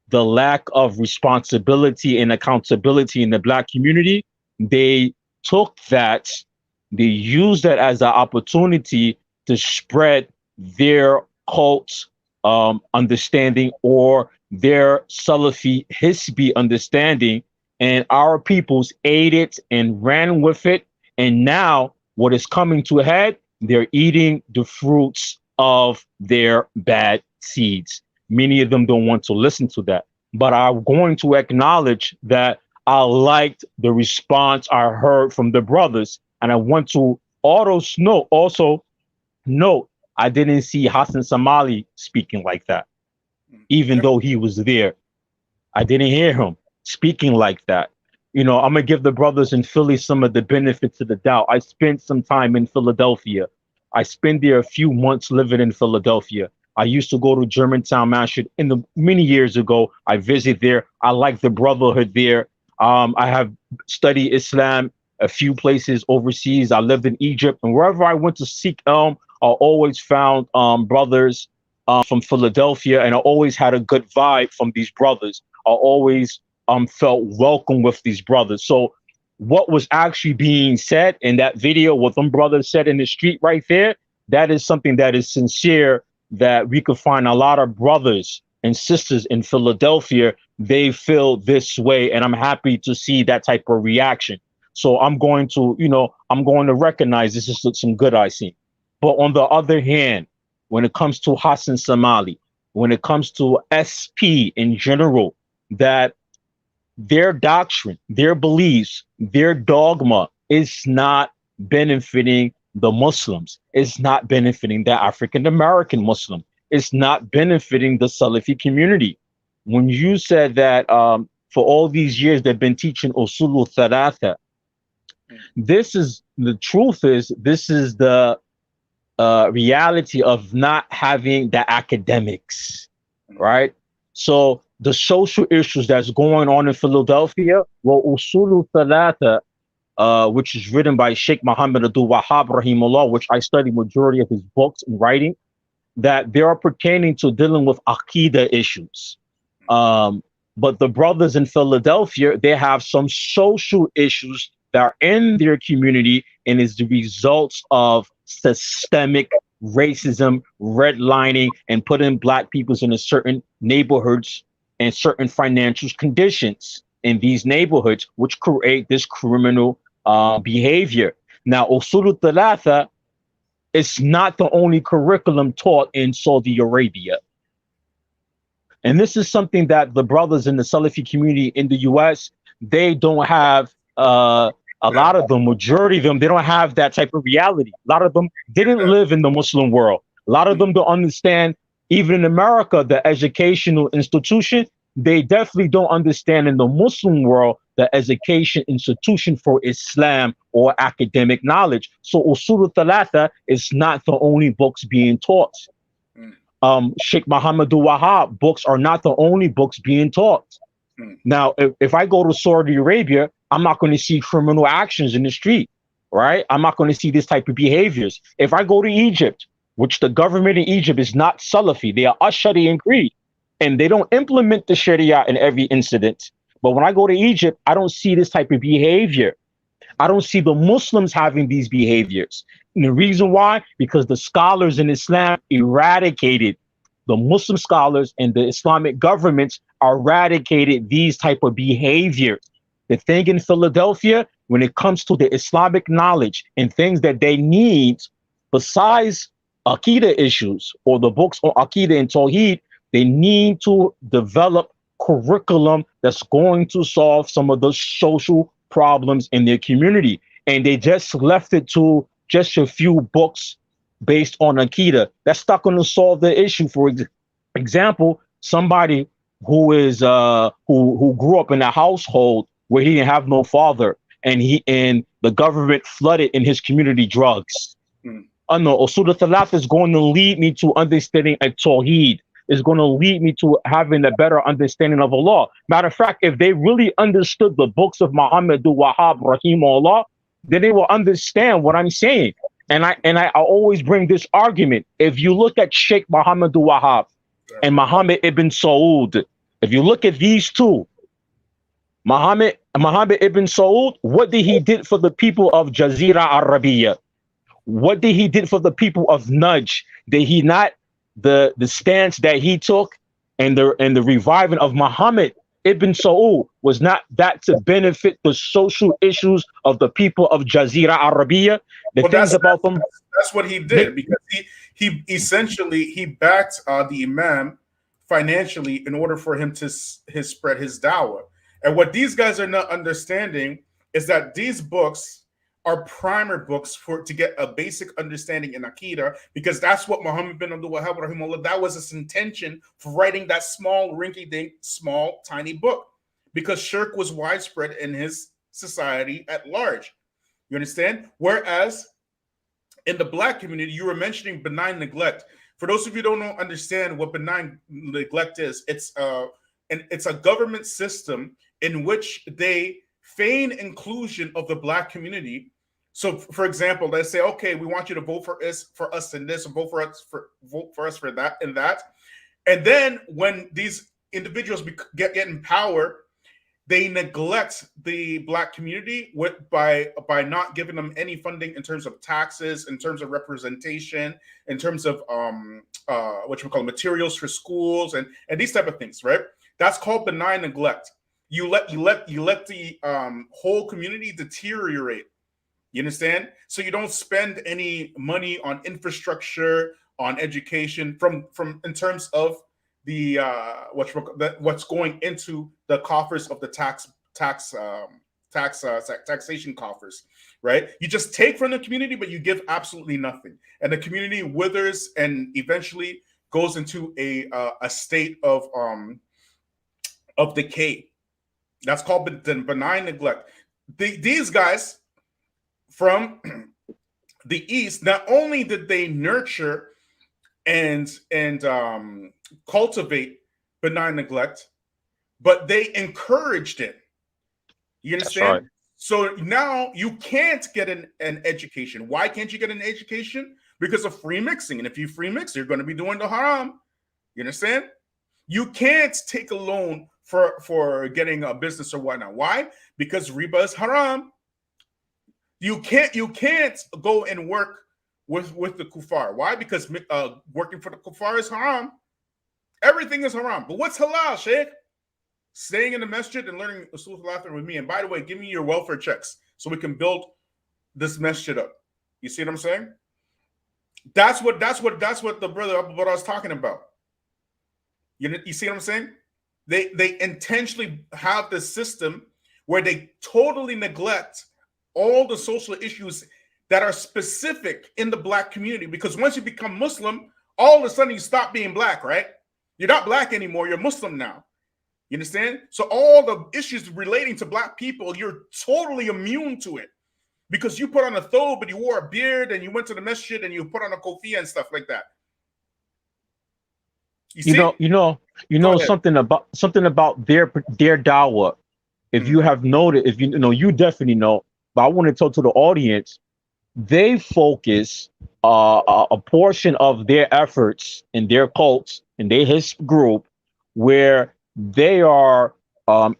the lack of responsibility and accountability in the black community, they took that, they used that as an opportunity to spread their cult understanding or their Salafi Hisbi understanding, and our peoples ate it and ran with it. And now what is coming to a head, they're eating the fruits of their bad seeds. Many of them don't want to listen to that, but I'm going to acknowledge that I liked the response I heard from the brothers, and I want to also note I didn't see Hasan Somali speaking like that, even though he was there. I didn't hear him speaking like that. You know, I'm gonna give the brothers in Philly some of the benefits of the doubt. I spent some time in Philadelphia. I spent there a few months living in Philadelphia. I used to go to Germantown Masjid many years ago. I visit there. I like the brotherhood there. I have studied Islam a few places overseas. I lived in Egypt, and wherever I went to seek I always found brothers from Philadelphia, and I always had a good vibe from these brothers. I always felt welcome with these brothers. So what was actually being said in that video, what them brothers said in the street right there, that is something that is sincere, that we could find a lot of brothers and sisters in Philadelphia, they feel this way, and I'm happy to see that type of reaction. So I'm going to, I'm going to recognize this is some good I see. But on the other hand, when it comes to Hasan Somali, when it comes to SP in general, that their doctrine, their beliefs, their dogma is not benefiting the Muslims. It's not benefiting the African-American Muslim. It's not benefiting the Salafi community. When you said that for all these years they've been teaching Usulu Thalatha, this is the reality of not having the academics, right? So the social issues that's going on in Philadelphia, well, Usulu Thalatha, which is written by Sheikh Muhammad Abdul Wahhab Rahimullah, which I study majority of his books and writing, that they are pertaining to dealing with Aqidah issues. But the brothers in Philadelphia, they have some social issues that are in their community, and is the results of systemic racism, redlining, and putting black peoples in a certain neighborhoods and certain financial conditions in these neighborhoods, which create this criminal behavior. Now, Usul Thalatha is not the only curriculum taught in Saudi Arabia. And this is something that the brothers in the Salafi community in the US, they don't have, a lot of them, majority of them, they don't have that type of reality. A lot of them didn't live in the Muslim world. A lot of them don't understand, even in America, the educational institution, they definitely don't understand in the Muslim world, the education institution for Islam or academic knowledge. So Usul Thalatha is not the only books being taught. Sheikh Muhammad Wahhab books are not the only books being taught. Now, if I go to Saudi Arabia, I'm not going to see criminal actions in the street, right? I'm not going to see this type of behaviors. If I go to Egypt, which the government in Egypt is not Salafi, they are Ashari in creed, and they don't implement the Sharia in every incident. But when I go to Egypt, I don't see this type of behavior. I don't see the Muslims having these behaviors. And the reason why, because the scholars in Islam eradicated, the Muslim scholars and the Islamic governments eradicated these type of behaviors. The thing in Philadelphia, when it comes to the Islamic knowledge and things that they need, besides Aqidah issues or the books on Aqidah and Tawheed, they need to develop curriculum that's going to solve some of the social problems in their community. And they just left it to just a few books based on Aqidah. That's not going to solve the issue. For example, somebody who is who grew up in a household where he didn't have no father, and the government flooded in his community drugs. No, Usul al-Thalath is going to lead me to understanding a Tawheed, is going to lead me to having a better understanding of Allah. Matter of fact, if they really understood the books of Muhammad Wahhab Rahimahullah, then they will understand what I'm saying. And I always bring this argument. If you look at Sheikh Muhammad Wahhab and Muhammad ibn Saud, if you look at these two, Muhammad ibn Saud, what did he did for the people of Jazira Arabiya? What did he did for the people of Najd? Did he not the stance that he took and the reviving of Muhammad ibn Saud was not that to benefit the social issues of the people of Jazira Arabiya? That's what he did, because he essentially backed the Imam financially in order for him to spread his dawah. And what these guys are not understanding is that these books are primer books to get a basic understanding in Aqidah, because that's what Muhammad bin Abdul Wahhab rahimahullah, that was his intention for writing that small, rinky-dink, small, tiny book, because shirk was widespread in his society at large. You understand? Whereas in the black community, you were mentioning benign neglect. For those of you who don't understand what benign neglect is, it's a government system in which they feign inclusion of the black community. So, for example, let's say, okay, we want you to vote for us in this, or vote for us for that and that. And then when these individuals get in power, they neglect the black community by not giving them any funding in terms of taxes, in terms of representation, in terms of what you call materials for schools and these type of things, right? That's called benign neglect. You let the whole community deteriorate. You understand? So you don't spend any money on infrastructure, on education, from in terms of the what's going into the coffers of the taxation coffers, right? You just take from the community, but you give absolutely nothing, and the community withers and eventually goes into a state of decay. That's called benign neglect. These guys from the East, not only did they nurture and cultivate benign neglect, but they encouraged it. You understand? Right. So now you can't get an education. Why can't you get an education? Because of free mixing. And if you free mix, you're going to be doing the haram. You understand? You can't take a loan for getting a business or whatnot. Why? Because riba is haram. You can't go and work with the kuffar. Why? Because working for the kuffar is haram. Everything is haram. But what's halal, Sheikh? Staying in the masjid and learning usul al-thalath with me. And by the way, give me your welfare checks so we can build this masjid up. You see what I'm saying? That's what the brother Abu Bara is talking about. You see what I'm saying? They intentionally have this system where they totally neglect all the social issues that are specific in the black community. Because once you become Muslim, all of a sudden you stop being black, right? You're not black anymore. You're Muslim now. You understand? So all the issues relating to black people, you're totally immune to it. Because you put on a thobe and you wore a beard and you went to the masjid and you put on a kofia and stuff like that. You know something about their dawah. If you have noted, if you know, you definitely know. But I want to talk to the audience. They focus a portion of their efforts in their cults, in their his group, where they are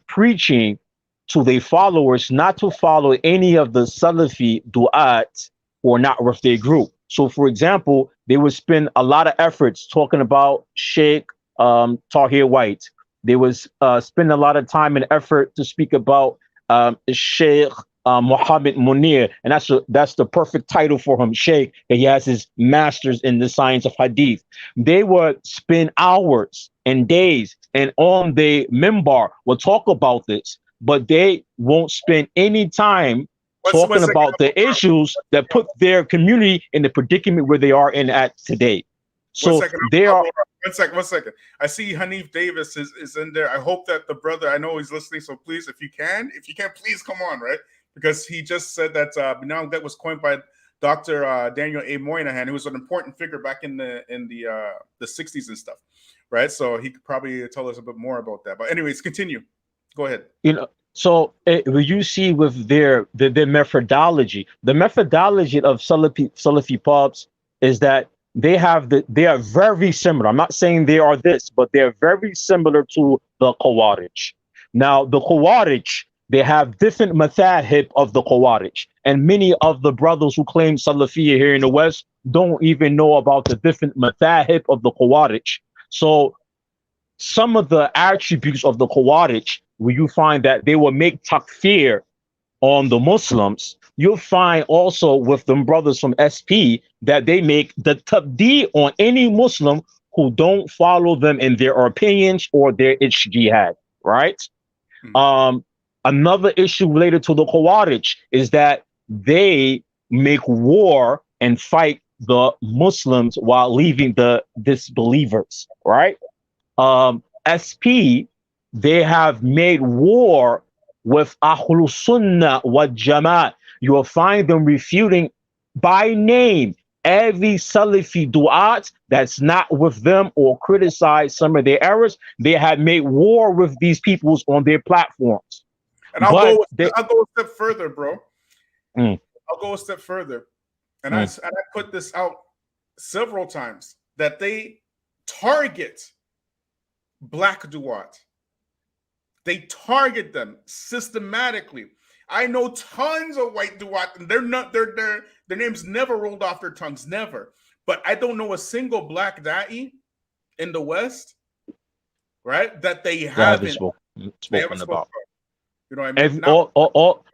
preaching to their followers not to follow any of the Salafi du'at who are not with their group. So, for example, they would spend a lot of efforts talking about Sheikh Tahir White. They would spend a lot of time and effort to speak about Sheikh Muhammad Munir, and that's the perfect title for him, Sheikh. And he has his master's in the science of hadith. They would spend hours and days, and on the minbar will talk about this, but they won't spend any time talking about the issues that put their community in the predicament where they are in at today. So they are. One second. I see Hanif Davis is in there. I hope that the brother, I know he's listening, so please, if you can, please come on, right? Because he just said that Binam that was coined by Dr. Daniel A. Moynihan, who was an important figure back in the 60s and stuff, right? So he could probably tell us a bit more about that. But anyways, continue. Go ahead. So you see with their methodology, the methodology of Salafi pubs is that they are very similar. I'm not saying they are this, but they're very similar to the Khawarij. Now, the Khawarij, they have different madhahib of the Khawarij, and many of the brothers who claim Salafiyya here in the West don't even know about the different madhahib of the Khawarij. So some of the attributes of the Khawarij, where you find that they will make takfir on the Muslims, you'll find also with them brothers from SP that they make the tabdi on any Muslim who don't follow them in their opinions or their ijtihad, right? Another issue related to the Khawarij is that they make war and fight the Muslims while leaving the disbelievers, right? SP, they have made war with Ahlul Sunnah wa Jamaat. You will find them refuting by name every Salafi du'at that's not with them or criticize some of their errors. They have made war with these peoples on their platforms. And I'll go a step further, bro. I'll go a step further. And I put this out several times that they target black du'at. They target them systematically. I know tons of white du'at, and their names never rolled off their tongues, never. But I don't know a single black da'i in the West, right, that they haven't spoken about. You know what I mean?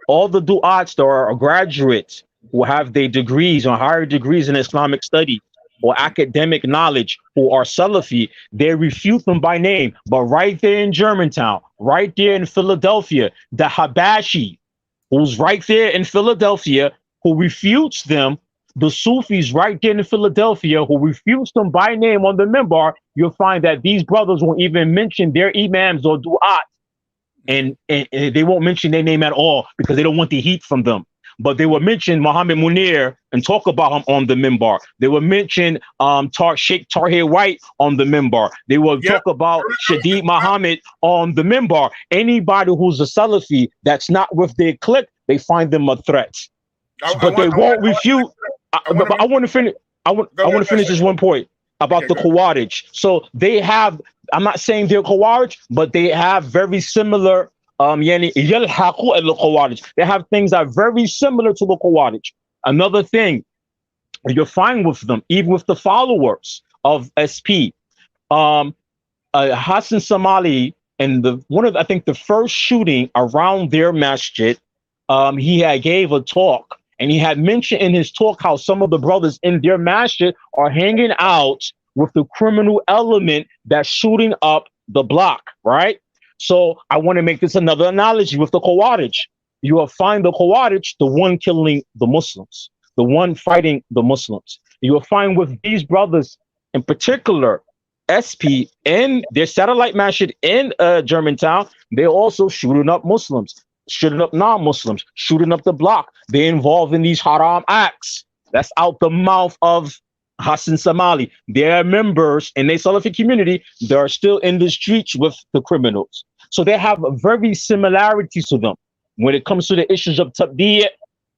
All the du'ats that are graduates who have their degrees or higher degrees in Islamic studies or academic knowledge who are Salafi, they refute them by name. But right there in Germantown, right there in Philadelphia, the Habashi, who's right there in Philadelphia, who refutes them, the Sufis right there in Philadelphia, who refutes them by name on the minbar, you'll find that these brothers won't even mention their imams or du'at. And they won't mention their name at all because they don't want the heat from them. But they will mention Muhammad Munir and talk about him on the minbar. They will mention Sheikh Tahir White on the minbar. They will talk about Shadid Muhammad on the minbar. Anybody who's a Salafi that's not with their clique, they find them a threat. But they won't refute. I want to finish. I want to finish this one point about the Khawarij. So they have. I'm not saying they're Khawarij, but they have very similar. They have things that are very similar to the Khawarij. Another thing you're fine with them, even with the followers of SP. Hasan Somali and I think the first shooting around their masjid, he gave a talk, and he had mentioned in his talk how some of the brothers in their masjid are hanging out with the criminal element that's shooting up the block, right? So I want to make this another analogy with the Khawarij. You will find the Khawarij, the one killing the Muslims, the one fighting the Muslims. You will find with these brothers in particular, SP and their satellite masjid in Germantown, they're also shooting up Muslims, shooting up non-Muslims, shooting up the block. They're involved in these haram acts. That's out the mouth of Hasan Somali. Their members in their Salafi community, they're still in the streets with the criminals. So they have very similarities to them. When it comes to the issues of tabdi',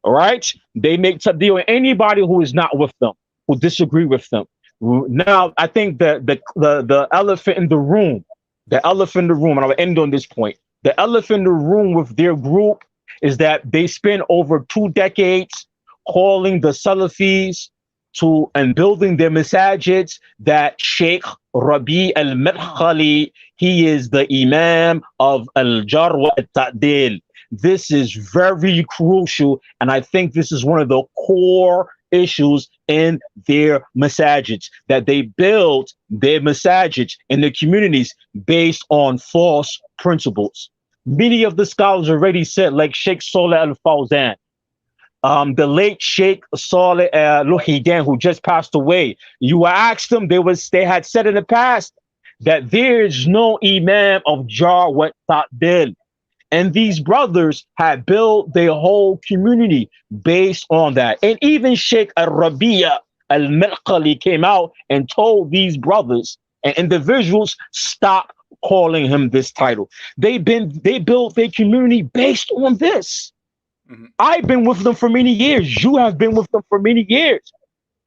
all right, they make tabdi' on anybody who is not with them, who disagree with them. Now, I think the elephant in the room, and I'll end on this point. The elephant in the room with their group is that they spent over 2 decades calling the Salafis to and building their masajids that Sheikh Rabi al-Madkhali, he is the Imam of al-Jar wa al-Ta'dil. This is very crucial, and I think this is one of the core issues in their masajids, that they build their masajids in the communities based on false principles. Many of the scholars already said, like Sheikh Saleh al-Fawzan, the late Sheikh Saleh al-Luhidan, who just passed away. You asked them, they had said in the past that there is no Imam of Jar wa Ta'dil. And these brothers had built their whole community based on that. And even Sheikh al-Rabi'a al-Madkhali came out and told these brothers and individuals, stop calling him this title. They built their community based on this. Mm-hmm. I've been with them for many years. You have been with them for many years.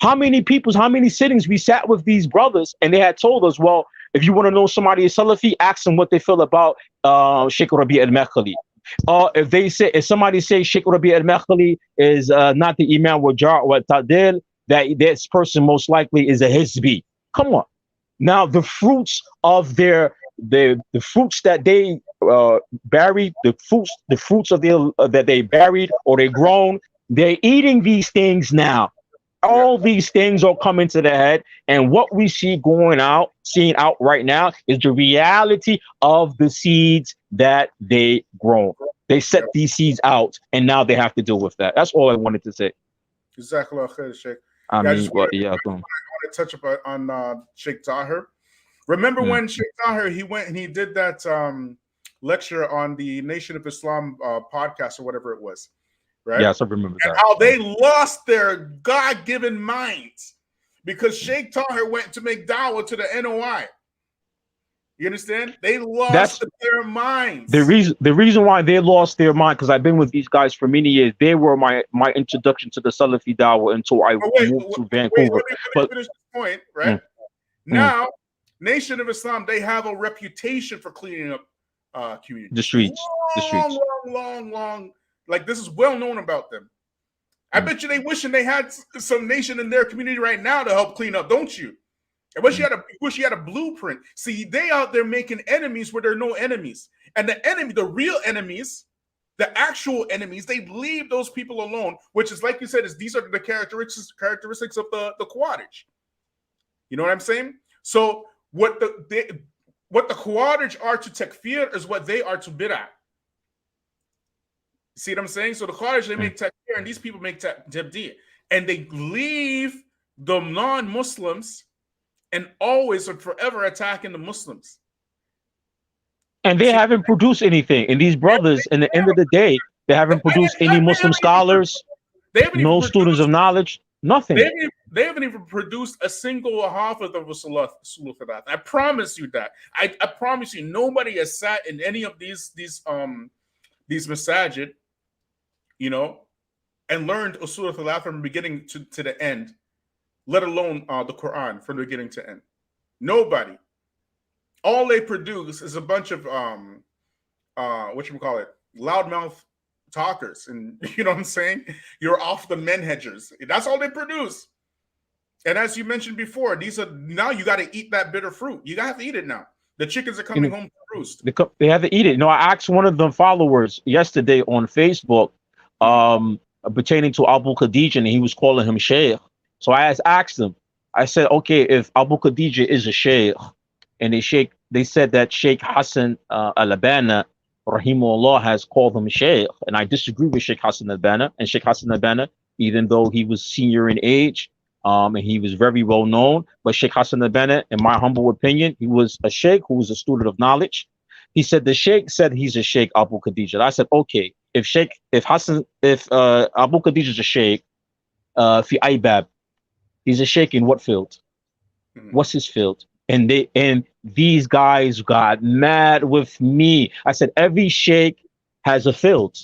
How many sittings we sat with these brothers, and they had told us, well, if you want to know somebody is Salafi, ask them what they feel about Sheikh Rabi al-Madkhali. If somebody says Sheikh Rabi al-Madkhali is not the Imam wa Jar wa Ta'dil, that this person most likely is a Hizbi. Come on. Now the fruits of the fruits that they buried, the fruits of their that they buried or they grown, they're eating these things now. All these things are coming to the head, and what we seeing out right now is the reality of the seeds that they grown. They set these seeds out, and now they have to deal with that. That's all I wanted to say. Exactly, Sheikh. I want to touch on Sheikh Tahir. Remember when Sheikh Tahir, he went and he did that lecture on the Nation of Islam podcast or whatever it was, right? Yes, I remember that. And how they lost their God-given minds because Sheikh Tahir went to make dawah to the NOI. You understand? They lost their minds. The reason why they lost their mind, because I've been with these guys for many years. They were my introduction to the Salafi dawah until I moved to Vancouver. Let me finish this point, right? Now, Nation of Islam, they have a reputation for cleaning up communities. The streets. Long. Like, this is well known about them. I bet you they wishing they had some nation in their community right now to help clean up, don't you? I wish you had a blueprint. See, they out there making enemies where there are no enemies. And the real enemies, the actual enemies, they leave those people alone, which is, like you said, these are the characteristics of the Khawarij. You know what I'm saying? So what the Khawarij are to takfir is what they are to bid'ah. See what I'm saying? So the Khawarij, they make takfir, and these people make tabdi'. And they leave the non-Muslims and always and forever attacking the Muslims. And they haven't produced anything. And these brothers, in the end of the day, they haven't produced any Muslim scholars, no students of knowledge, nothing. They haven't even produced a single hafiz of a Salafi. I promise you that. I promise you, nobody has sat in any of these masajid, you know, and learned usul al-thalath from beginning to the end, let alone the Quran from the beginning to end. Nobody. All they produce is a bunch of loudmouth talkers, and you know what I'm saying? You're off the menhedgers. That's all they produce. And as you mentioned before, now you got to eat that bitter fruit. You have to eat it now. The chickens are coming home to roost. They have to eat it. No, I asked one of them followers yesterday on Facebook pertaining to Abu Khadija, and he was calling him Sheikh. So I asked him, I said, okay, if Abu Khadija is a Sheikh, and they said that Sheikh Hasan al-Banna, rahimahullah, has called him Sheikh, and I disagree with Sheikh Hasan al-Banna. And Sheikh Hasan al-Banna, even though he was senior in age, and he was very well known, but Sheikh Hasan al-Banna, in my humble opinion, he was a Sheikh who was a student of knowledge. He said the Sheikh said he's a Sheikh Abu Khadija. I said, okay, if Abu Khadija is a Sheikh, fi Aybab, he's a Sheikh in what field? What's his field? And these guys got mad with me. I said, every Sheikh has a field.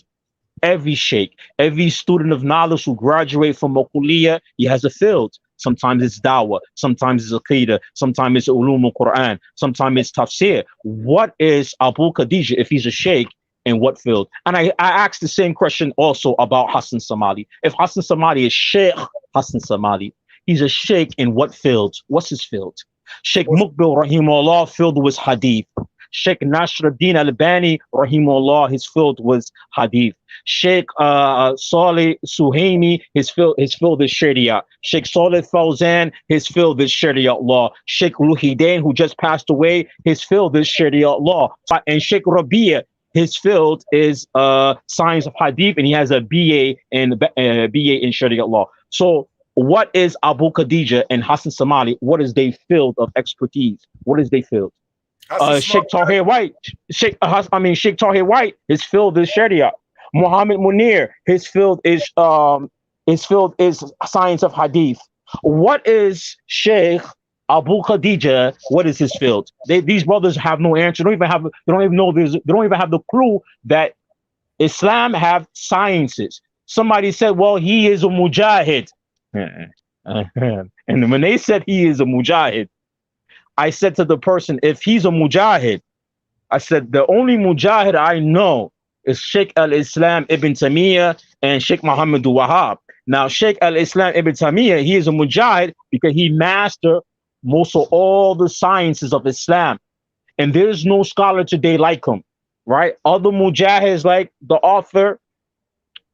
Every Sheikh, every student of knowledge who graduate from Makuliya, he has a field. sometimes it's dawah, sometimes it's aqidah, sometimes it's ulum al-Quran, sometimes it's tafsir. What is Abu Khadija if he's a sheikh? In what field? And I asked the same question also about Hasan Somali. If Hasan Somali is Sheikh Hasan Somali, he's a sheikh in what field? What's his field? Sheikh Muqbil rahimahullah field was hadith. Sheikh Nasruddin Albani rahimahullah, his field was hadith. Sheikh Saleh Suhaimi, his field is Sharia. Sheikh Saleh Fawzan, his field is Sharia law. Sheikh Ruhidain, who just passed away, his field is Sharia law. And Sheikh Rabia, his field is science of hadith, and he has a BA in Sharia law. So what is Abu Khadija and Hasan Somali? What is their field of expertise? What is their field? Sheikh Tahir White, Sheikh Tahir White, his field is Sharia. Muhammad Munir, his field is science of hadith. What is Sheikh Abu Khadija? What is his field? These brothers have no answer. They don't even have the clue that Islam have sciences. Somebody said, well, he is a mujahid. And when they said he is a mujahid, I said to the person, if he's a mujahid, I said, the only mujahid I know is Sheikh al-Islam Ibn Taymiyyah and Sheikh Muhammad Wahab. Now, Sheikh al-Islam Ibn Taymiyyah, he is a mujahid because he mastered most of all the sciences of Islam. And there's no scholar today like him, right? Other mujahids, like the author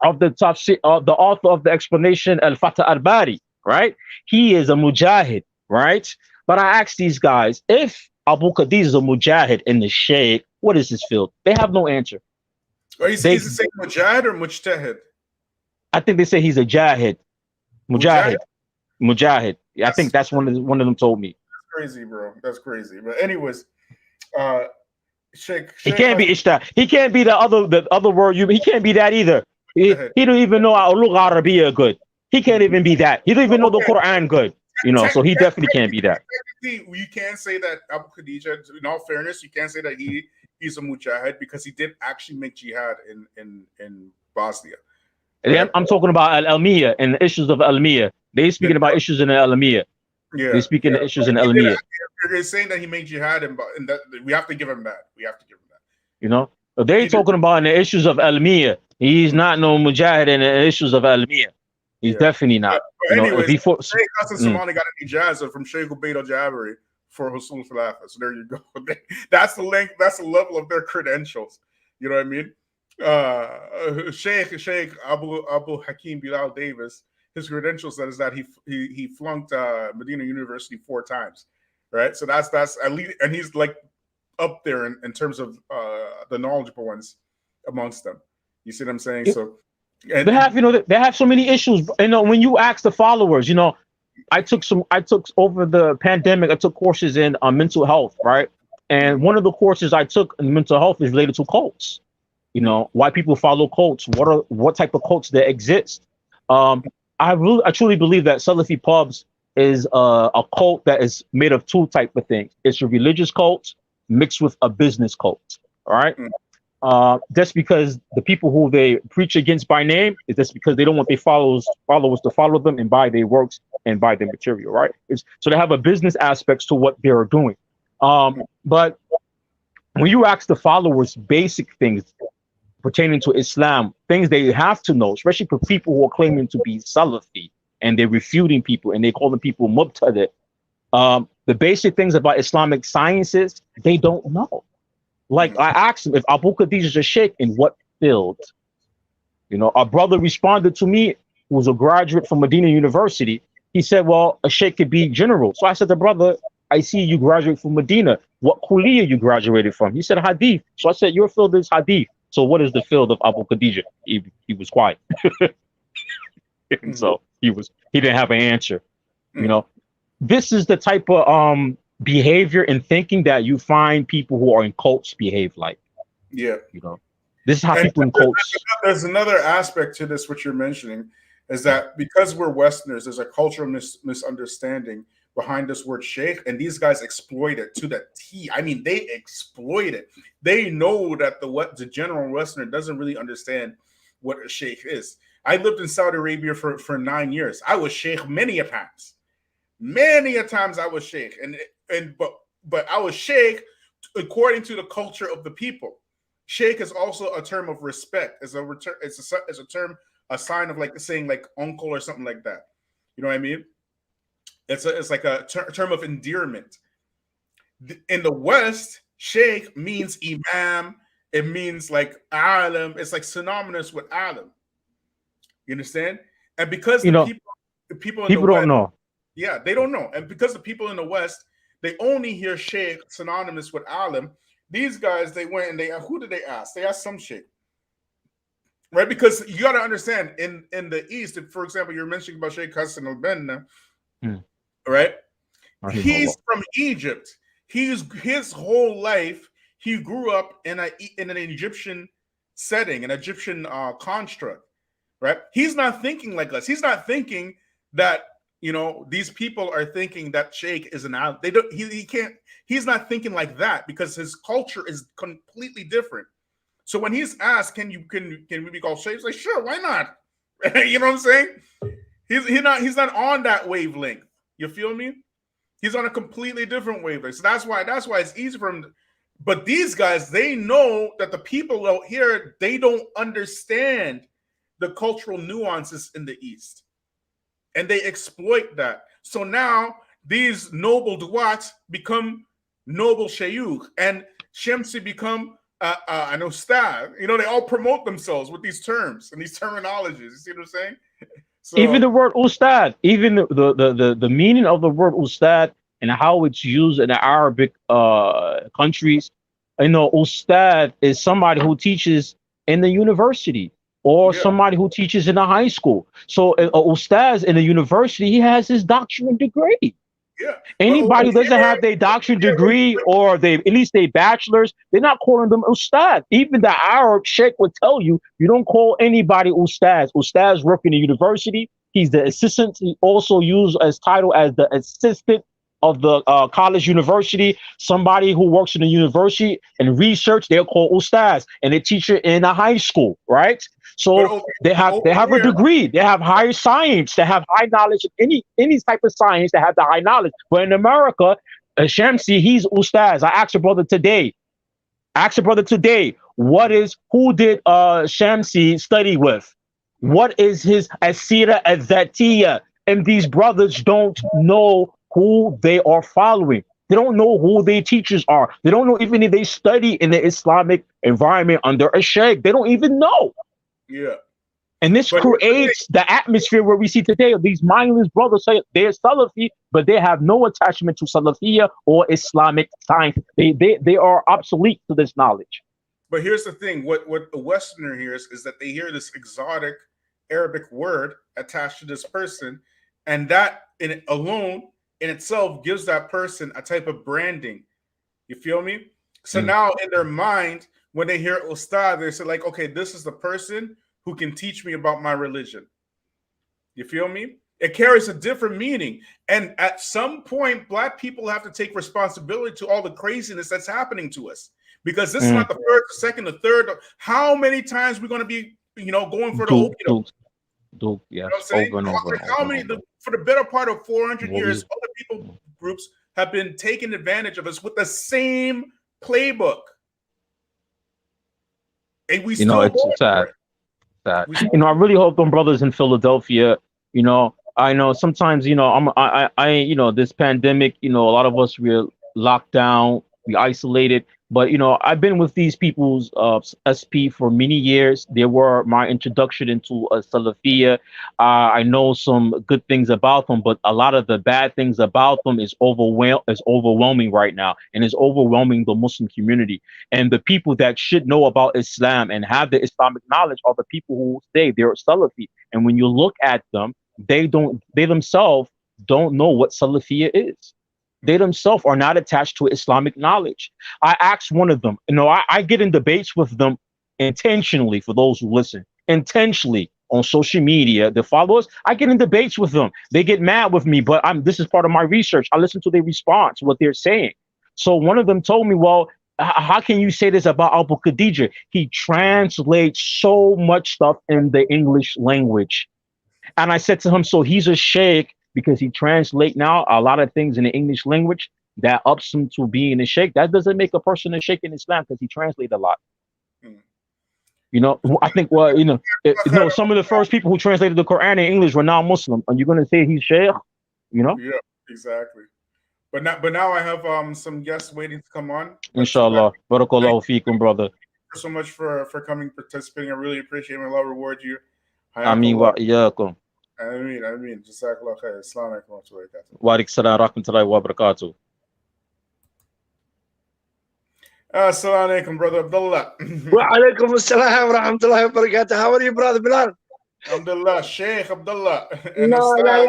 of the tafsir, the author of the explanation, Al-Fatah al-Bari, right? He is a mujahid, right? But I asked these guys, if Abu Khadija is a mujahid in the sheikh, what is his field? They have no answer. He's the same mujahid or mujtahid? I think they say he's a jahid. Mujahid. Yeah, I think that's one of them told me. That's crazy, bro. That's crazy. But anyways, Sheikh. He can't be ishta. He can't be the other word. He can't be that either. He don't even know Lugha Arabiya good. He can't even be that. He don't even know the Quran good. So he definitely can't be that. You can't say that Abu Khadija, in all fairness, you can't say that he's a mujahid because he did actually make jihad in Bosnia. And I'm talking about Al-Almiya and the issues of Al-Almiya. They're speaking about issues in Al-Almiya. Yeah, they're speaking of issues in Al-Almiya. They're saying that he made jihad, and that we have to give him that. They're talking about the issues of Al-Almiya. He's not no mujahid in the issues of Al-Almiya. He's definitely not. Anyways, Sheikh Hasan Somali got an ijazah from Sheikh Ubaid al-Jabari for Husul Falafel. So there you go. That's the length. That's the level of their credentials. You know what I mean? Sheikh Abu Hakim Bilal Davis. His credentials says that he flunked Medina University 4 times, right? So that's at least, and he's like up there in terms of the knowledgeable ones amongst them. You see what I'm saying? So. And they have so many issues. When you ask the followers, I took over the pandemic, I took courses in mental health, right? And one of the courses I took in mental health is related to cults. Why people follow cults, what type of cults that exist. I truly believe that Salafi pubs is a cult that is made of 2 type of things. It's a religious cult mixed with a business cult. All right. That's because the people who they preach against by name is just because they don't want their followers to follow them and buy their works and buy their material, right? So they have a business aspects to what they're doing. But when you ask the followers basic things pertaining to Islam, things they have to know, especially for people who are claiming to be Salafi and they're refuting people and they calling people mubtadi, the basic things about Islamic sciences, they don't know. Like I asked him if Abu Khadija is a sheikh in what field. A brother responded to me who was a graduate from Medina University. He said, well, a sheikh could be general. So I said to brother, I see you graduate from Medina. What kuliya you graduated from? He said hadith. So I said, your field is hadith. So what is the field of Abu Khadija? He was quiet. So he didn't have an answer. This is the type of behavior and thinking that you find people who are in cults behave like. Yeah. This is how people in cults. There's another aspect to this, what you're mentioning, is that because we're Westerners, there's a cultural misunderstanding behind this word sheikh, and these guys exploit it to the T. I mean, they exploit it. They know that the general Westerner doesn't really understand what a sheikh is. I lived in Saudi Arabia for 9 years. I was sheikh many a times. Many a times I was sheikh, but I was sheikh according to the culture of the people. Sheikh is also a term of respect. It's a term, a sign of like saying like uncle or something like that. You know what I mean? It's like a term of endearment. In the West, sheikh means imam. It means like alim. It's like synonymous with alim. You understand? And because the people in the West, don't know. Yeah, they don't know. And because the people in the West, they only hear sheikh synonymous with alim. These guys, they went and who did they ask? They asked some sheikh. Right? Because you got to understand, in the East, if, for example, you're mentioning about Sheikh Hasan al-Banna, right? He's from Egypt. His whole life, he grew up in an Egyptian setting, an Egyptian construct, right? He's not thinking like us. He's not thinking that, these people are thinking that sheikh is an out. They don't. He can't. He's not thinking like that because his culture is completely different. So when he's asked, can we be called sheikh? He's like, sure, why not? You know what I'm saying? He's not on that wavelength. You feel me? He's on a completely different wavelength. So that's why it's easy for him. But these guys, they know that the people out here, they don't understand the cultural nuances in the East. And they exploit that. So now these noble duats become noble shayukh, and Shamsi become an ustad. They all promote themselves with these terms and these terminologies. You see what I'm saying? So, even the word ustad, even the meaning of the word ustad and how it's used in the Arabic countries, ustad is somebody who teaches in the university or somebody who teaches in a high school. So ustad in the university, he has his doctorate degree. Yeah. Anybody who doesn't have their doctorate degree or at least their bachelor's, they're not calling them ustad. Even the Arab sheikh would tell you, you don't call anybody ustad. Ustad's work in the university. He's the assistant. He also used as title as the assistant of the college university. Somebody who works in the university and research, they're called ustads, and a teacher in a high school, right? So they have a degree, they have higher science, they have high knowledge of any type of science, they have the high knowledge. But in America, Shamsi, he's ustaz. I asked your brother today, who did Shamsi study with? What is his asira azatiya? And these brothers don't know who they are following. They don't know who their teachers are. They don't know even if they study in the Islamic environment under a sheikh. They don't even know. Yeah. And this creates the atmosphere where we see today of these mindless brothers say they're Salafi, but they have no attachment to Salafiyya or Islamic science. They are obsolete to this knowledge. But here's the thing: what a Westerner hears is that they hear this exotic Arabic word attached to this person, and that alone in itself gives that person a type of branding. You feel me? So now in their mind, when they hear Ustad, they say like, okay, this is the person who can teach me about my religion. You feel me? It carries a different meaning. And at some point, Black people have to take responsibility to all the craziness that's happening to us. Because this is not the first, the second, the third. How many times we're going to be, going for the opium? Yes, over and over. How many, for the better part of 400 years, other people groups have been taking advantage of us with the same playbook. And we still it's sad. I really hope them brothers in Philadelphia, I know sometimes, this pandemic, a lot of us, we're locked down, we isolated. But, I've been with these people's SP for many years. They were my introduction into Salafiyya. I know some good things about them, but a lot of the bad things about them is overwhelming right now, and is overwhelming the Muslim community. And the people that should know about Islam and have the Islamic knowledge are the people who say they're Salafi. And when you look at them, they themselves don't know what Salafiyya is. They themselves are not attached to Islamic knowledge. I asked one of them, I get in debates with them intentionally, for those who listen, intentionally on social media, the followers, I get in debates with them. They get mad with me, but this is part of my research. I listen to their response, what they're saying. So one of them told me, well, how can you say this about Abu Khadija? He translates so much stuff in the English language. And I said to him, so he's a sheikh because he translate now a lot of things in the English language that ups him to being a sheikh. That doesn't make a person a sheikh in Islam because he translate a lot. You know, I think, well, you know, some of the first people who translated the Quran in English were non-Muslim, and you're going to say he's sheikh, you know? Yeah, exactly. But now I have some guests waiting to come on. Inshallah. Barakallahu feekum, brother. Thank you so much for coming, participating. I really appreciate it. Allah reward you. Ameen wa iyyakum. Ameen. Jazakallah khair. Assalamu alaikum wa barakatuh. Wa alaikum salam wa rahmatullahi wa barakatuh. Assalamu alaikum, brother Abdullah. Wa alaikum assalam wa rahmatullahi wa barakatuh. How are you, brother Bilal? Alhamdulillah, Sheikh Abdullah. No, wallahi,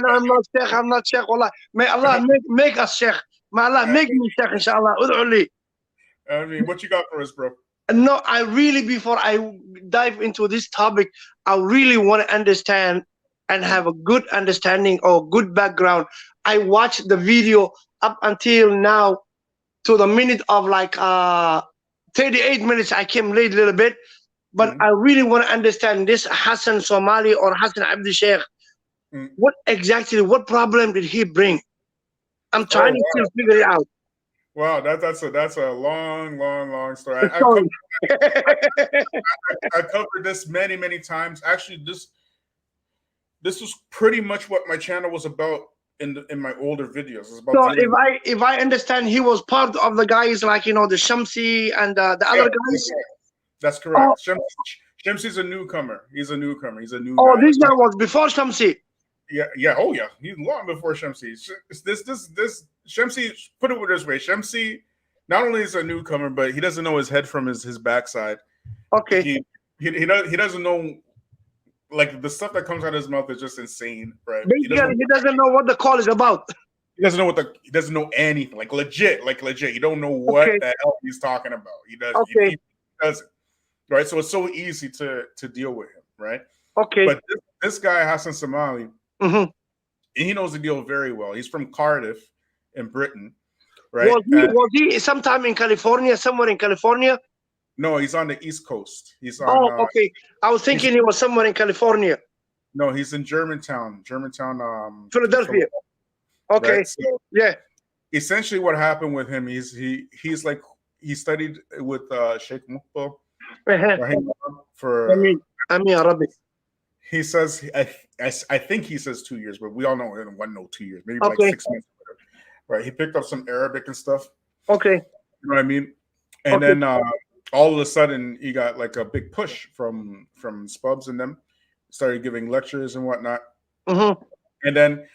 no, I'm not Sheikh, wallahi. May Allah make us Sheikh. May Allah make me Sheikh, inshallah. Ud'u li. I mean, what you got for us, bro? No, I really, before I dive into this topic, I really want to understand and have a good understanding or good background. I watched the video up until now to the minute of like 38 minutes. I came late a little bit. But I really want to understand this Hasan Somali or Hasan Abdi Sheikh. What problem did he bring? I'm trying to still figure it out. Wow, that's a long story. I covered this many times. Actually, this was pretty much what my channel was about in my older videos. It's about so if I understand, he was part of the guys like, you know, the Shamsi and the other guys. That's correct. Oh. Shamsi's a newcomer. He's a newcomer. He's a new. Oh, guy. This guy was before Shamsi. Yeah. Oh, yeah. He's long before Shamsi. This Shamsi. Put it this way: Shamsi not only is a newcomer, but he doesn't know his head from his backside. Okay. He doesn't know, like, the stuff that comes out of his mouth is just insane, right? He doesn't know what the call is about. He doesn't know anything. Like legit. You don't know what the hell he's talking about. He does. Okay. He doesn't. Right, so it's so easy to deal with him, right? Okay. But this guy Hasan Somali, he knows the deal very well. He's from Cardiff in Britain, right? Was he sometime in California, somewhere in California? No, he's on the East Coast. He's on. Okay. I was thinking he was somewhere in California. No, he's in Germantown, Philadelphia. Okay. Right? So yeah. Essentially, what happened with him? He's like he studied with Sheikh Muqbil. For he says I think he says 2 years, but we all know it wasn't 2 years, maybe like 6 months. Right? He picked up some Arabic and stuff. Okay. You know what I mean? And then all of a sudden he got like a big push from Spubs and them, started giving lectures and whatnot. And then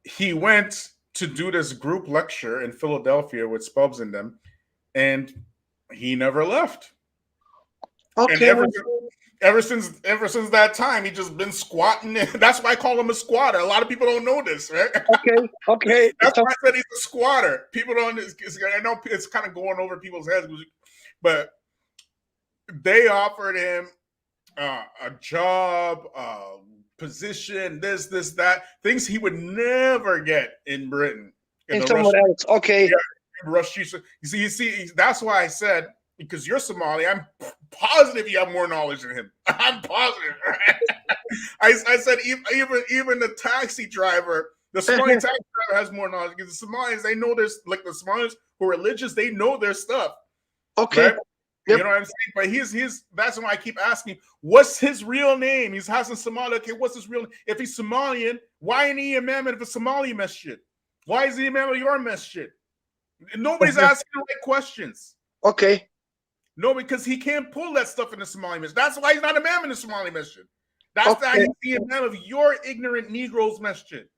he went to do this group lecture in Philadelphia with Spubs and them, and he never left. Okay. And ever since that time, he just been squatting. That's why I call him a squatter. A lot of people don't know this, right? Okay. That's why I said he's a squatter. People don't. I know it's kind of going over people's heads, but they offered him a job, position, this, that, things he would never get in Britain. In someone else. Okay. Yeah, you see, that's why I said, because you're Somali, I'm positive you have more knowledge than him. I'm positive. I said even the taxi driver, the Somali taxi driver has more knowledge, because the Somalis, they know there's, like, the Somalis who are religious, they know their stuff. Okay. Right? Yep. You know what I'm saying? But he's that's why I keep asking, what's his real name? He's Hasan Somali. Okay, what's his real name? If he's Somalian, why ain't he imam of a Somali masjid? Why is he imam of your masjid? Nobody's asking the right questions. Okay. No, because he can't pull that stuff in the Somali masjid. That's why he's not imam in the Somali masjid. That's why he's the imam of your ignorant Negroes masjid.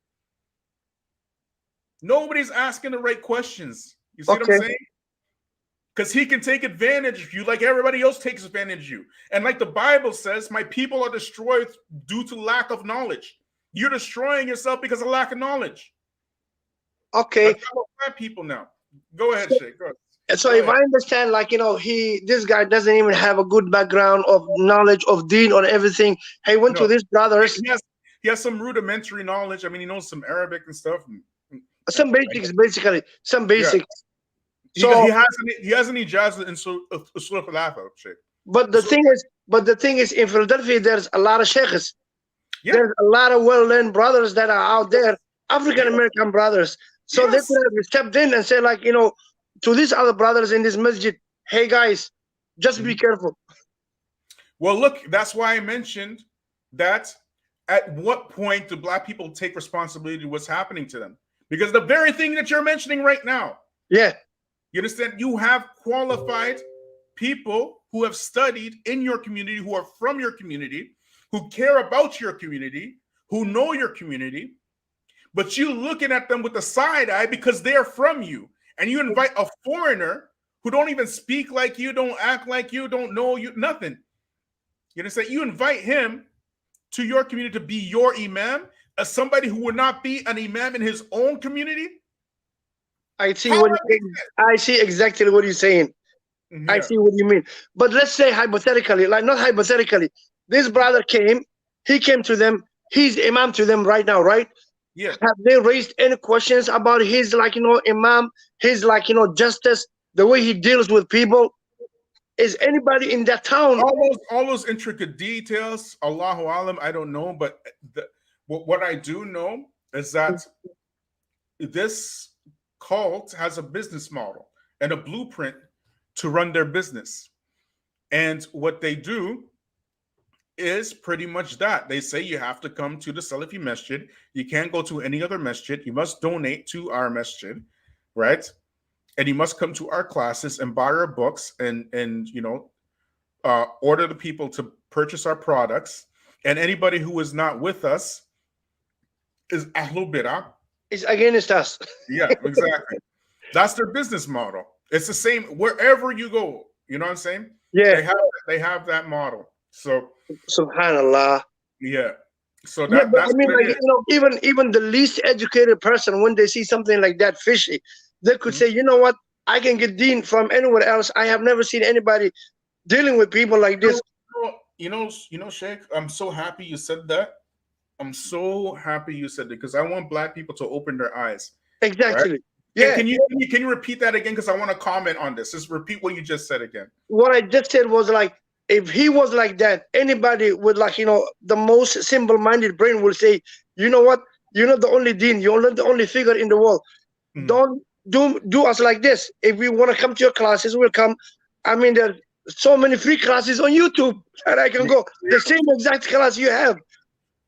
Nobody's asking the right questions. You see what I'm saying? Because he can take advantage of you like everybody else takes advantage of you. And like the Bible says, my people are destroyed due to lack of knowledge. You're destroying yourself because of lack of knowledge. Okay. Black people now. Go ahead, Sheikh. Go ahead. So if I understand, like, you know, this guy doesn't even have a good background of knowledge of deen or everything. He went to this brothers. He has some rudimentary knowledge. I mean, he knows some Arabic and stuff. Some basics, basically. Some basics. Yeah. So he has an ijazah in Salafi, Sheikh. But the thing is, in Philadelphia, there's a lot of sheikhs. There's a lot of well-learned brothers that are out there, African American brothers. So they could have stepped in and said, like, you know, to these other brothers in this masjid, hey guys, just be careful. Well, look, that's why I mentioned that. At what point do Black people take responsibility to what's happening to them? Because the very thing that you're mentioning right now. Yeah. You understand? You have qualified people who have studied in your community, who are from your community, who care about your community, who know your community, but you looking at them with a side eye because they're from you. And you invite a foreigner who don't even speak like you, don't act like you, don't know you, nothing. You understand? You invite him to your community to be your imam as somebody who would not be an imam in his own community. I see I see exactly what you're saying. Yeah. I see what you mean. But let's say hypothetically, like not hypothetically, this brother came, he came to them, he's imam to them right now, right? Yeah. Have they raised any questions about his, like, you know, imam, his, like, you know, justice, the way he deals with people? Is anybody in that town? All those intricate details, Allahu Alam, I don't know. But what I do know is that this cult has a business model and a blueprint to run their business. And what they do is pretty much that. They say you have to come to the Salafi masjid. You can't go to any other masjid. You must donate to our masjid, right? And you must come to our classes and buy our books and you know, order the people to purchase our products. And anybody who is not with us is Ahlul Bid'ah. It's against us. Yeah, exactly. That's their business model. It's the same wherever you go. You know what I'm saying? Yeah. They have that model. So Subhanallah. Yeah. So Yeah, but that's I mean, what it like, is. you know, even the least educated person, when they see something like that fishy, they could say, you know what, I can get deen from anywhere else. I have never seen anybody dealing with people like this. You know, Sheikh, I'm so happy you said that. I'm so happy you said that because I want Black people to open their eyes. Exactly. Right? Yeah. Can you repeat that again? Because I want to comment on this. Just repeat what you just said again. What I just said was, like, if he was like that, anybody with, like, you know, the most simple-minded brain will say, you know what, you're not the only deen, you're not the only figure in the world. Don't do us like this. If we want to come to your classes, we'll come. I mean, there's so many free classes on YouTube that I can go. The same exact class you have.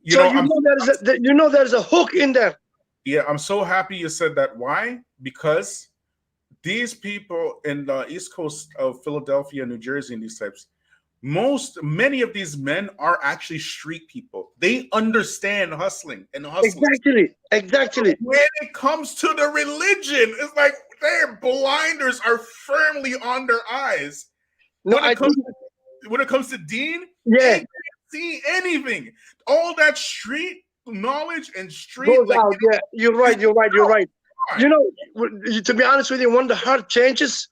There's a hook in there. Yeah, I'm so happy you said that. Why? Because these people in the East Coast of Philadelphia, New Jersey, and these types, many of these men are actually street people. They understand hustling and hustling. Exactly. When it comes to the religion, it's like their blinders are firmly on their eyes. No, when it comes to deen, yeah, they can't see anything. All that street knowledge and street goes out. Yeah, you're right. You know, to be honest with you, when the heart changes,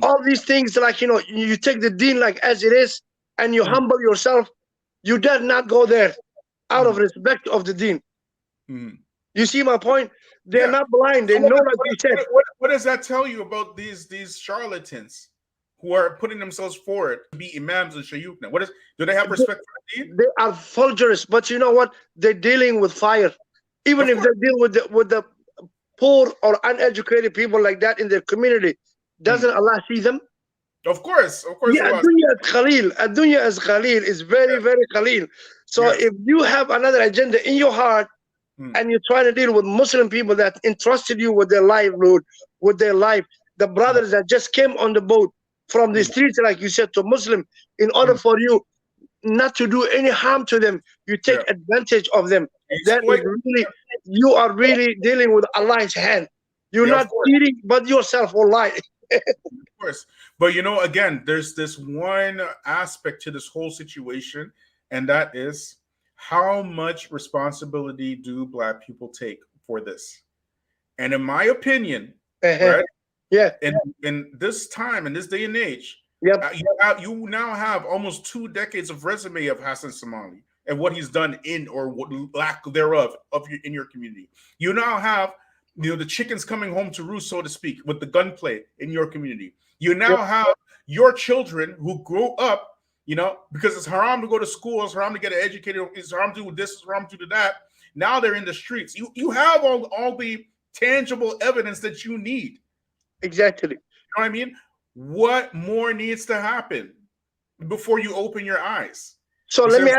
all these things, like, you know, you take the deen like as it is and you humble yourself, you dare not go there out of respect of the deen. You see my point? They're not blind. They know, like you said. What does that tell you about these charlatans who are putting themselves forward to be imams and shayukh? Do they have respect for the deen? They are fulgurous, but you know what? They're dealing with fire. Even if they deal with the poor or uneducated people like that in their community, doesn't Allah see them? Of course. Yeah, ad-dunya is Khalil. Ad-dunya is Khalil. Is very, very Khalil. So if you have another agenda in your heart and you're trying to deal with Muslim people that entrusted you with their livelihood, with their life, the brothers that just came on the boat from the streets, like you said, to Muslim, in order for you not to do any harm to them, you take advantage of them. That is really, you are really dealing with Allah's hand. You're not cheating, but yourself will lie. Of course. But, you know, again, there's this one aspect to this whole situation, and that is how much responsibility do Black people take for this? And in my opinion, right? Yeah. In this time, in this day and age, you now have almost 2 decades of resume of Hasan Somali and what he's done in or what lack thereof in your community. You now have, you know, the chickens coming home to roost, so to speak, with the gunplay in your community. You now have your children who grow up, you know, because it's haram to go to school, it's haram to get educated, it's haram to do this, it's haram to do that. Now they're in the streets. You have all the tangible evidence that you need. Exactly. You know what I mean? What more needs to happen before you open your eyes? So let me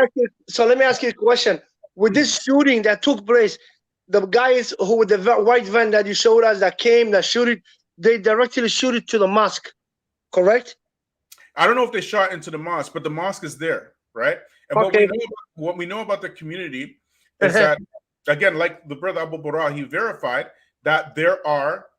ask you a question. With this shooting that took place, the guys who with the white van that you showed us that came, that shoot it, they directly shoot it to the mosque, correct? I don't know if they shot into the mosque, but the mosque is there, right? And Okay. what we know about the community is that, again, like the brother Abu Burah, he verified that there are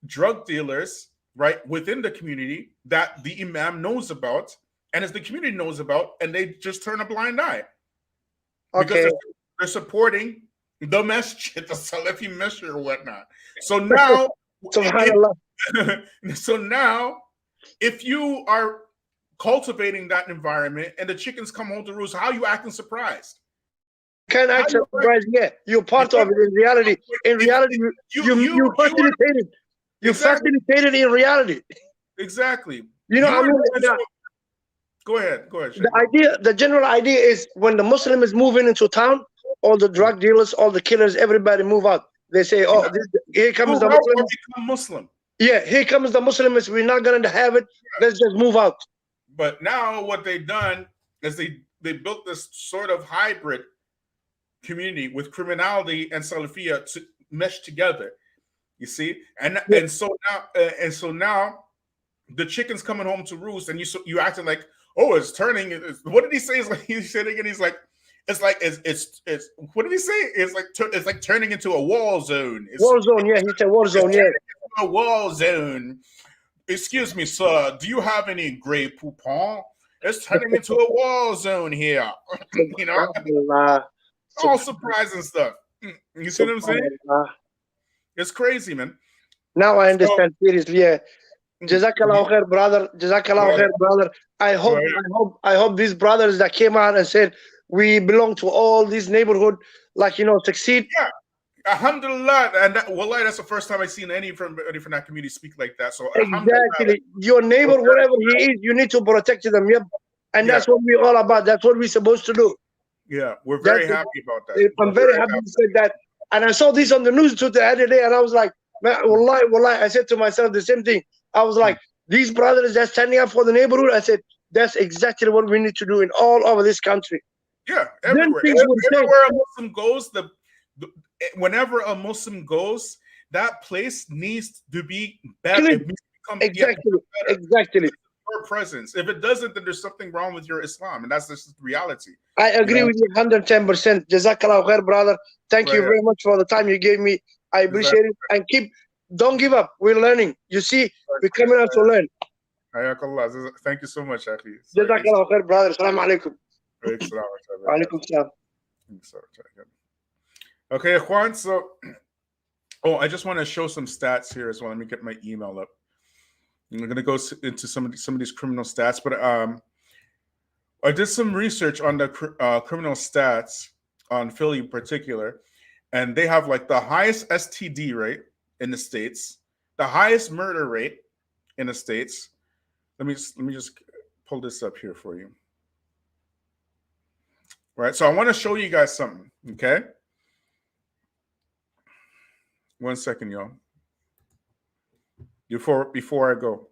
drug dealers, right, within the community that the imam knows about, and as the community knows about, and they just turn a blind eye. Okay. Because they're supporting the masjid, the Salafi masjid or whatnot. So now, so now, if you are cultivating that environment and the chickens come home to roost, how are you acting surprised? Can't act surprised yet. You're part of it in reality. In reality, you facilitated. You facilitated in reality. Exactly. You know, I mean, go ahead. The general idea is when the Muslim is moving into town, all the drug dealers, all the killers, everybody move out. They say, "Oh, here comes the Muslim." Become Muslim. Yeah, here comes the Muslims. We're not going to have it. Let's just move out. But now what they've done is they built this sort of hybrid community with criminality and Salafiyah to mesh together. You see, and so now the chicken's coming home to roost, and you acting like, oh, it's turning. What did he say? It's like he said again. He's like, it's what did he say? It's like turning into a war zone. War zone, yeah. He said war zone, yeah. A war zone. Excuse me, sir. Do you have any Grey Poupon? It's turning into a war zone here. You know, all surprising stuff. You see what I'm saying? It's crazy, man. Now I understand seriously. Yeah. Jazakallah khair, brother. Jazakallah khair, brother. I hope these brothers that came out and said we belong to all this neighborhood, like, you know, succeed. Yeah. Alhamdulillah, and wallahi, that's the first time I've seen any from that community speak like that. So exactly, your neighbor, wherever he is, you need to protect them. Yep, and that's what we're all about. That's what we're supposed to do. Yeah, we're very happy about that. I'm very happy you said that. And I saw this on the news the other day, and I was like, man, wallahi, I said to myself the same thing. I was like, these brothers that standing up for the neighborhood. I said, that's exactly what we need to do in all over this country. Yeah, everywhere. Everywhere a Muslim goes, whenever a Muslim goes, that place needs to be better. Exactly. Your presence. If it doesn't, then there's something wrong with your Islam, and that's just reality. I agree with you 110%. Jazakallah khair, brother. Thank you very much for the time you gave me. I appreciate it. And don't give up. We're learning. You see, we're coming out to learn. Thank you so much, Akhi. Jazakallah khair, brother. Salaam Alaikum. Alaikum salam. Okay, Juan. So, I just want to show some stats here as well. Let me get my email up. I'm going to go into some of these criminal stats, but I did some research on the criminal stats on Philly in particular, and they have like the highest STD rate in the States, the highest murder rate in the States. Let me just pull this up here for you. Right, so I want to show you guys something, okay? One second, y'all. Before I go.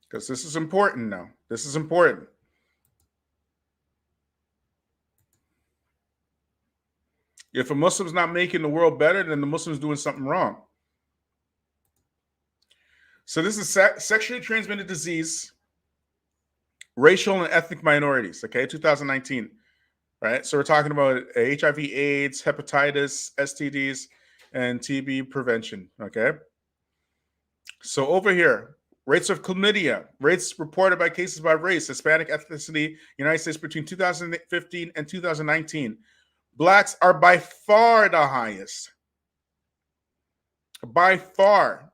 Because this is important now. This is important. If a Muslim's not making the world better, then the Muslim's doing something wrong. So this is sexually transmitted disease, racial and ethnic minorities, okay, 2019, right? So we're talking about HIV, AIDS, hepatitis, STDs, and TB prevention, okay? So over here, rates of chlamydia, rates reported by cases by race, Hispanic ethnicity, United States between 2015 and 2019. Blacks are by far the highest. By far.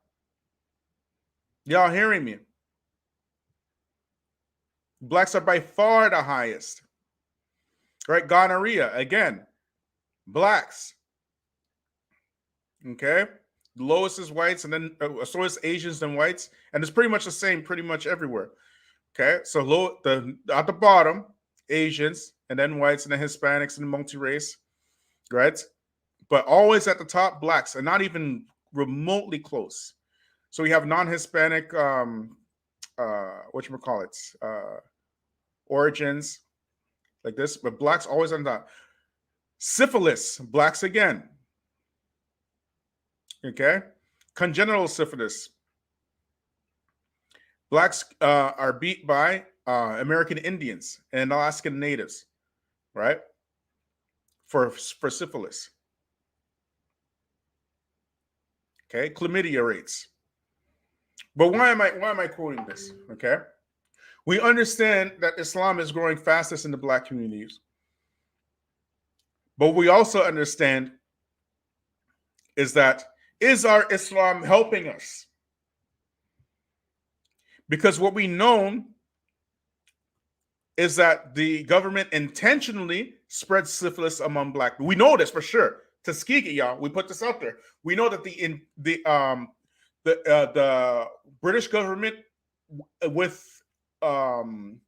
Y'all hearing me? Blacks are by far the highest. Right? Gonorrhea, again, blacks. Okay, the lowest is whites, and then so is Asians then whites, and it's pretty much the same pretty much everywhere. Okay, so at the bottom, Asians, and then whites, and then Hispanics, and the multi-race, right? But always at the top, blacks, and not even remotely close. So we have non-Hispanic, origins, like this, but blacks always on top. Syphilis, blacks again. Okay, congenital syphilis. Blacks are beat by American Indians and Alaskan Natives, right? For syphilis. Okay, chlamydia rates. But why am I quoting this? Okay, we understand that Islam is growing fastest in the black communities, but we also understand is our Islam helping us? Because what we know is that the government intentionally spreads syphilis among black people. We know this for sure. Tuskegee, y'all. We put this out there. We know that the British government, with in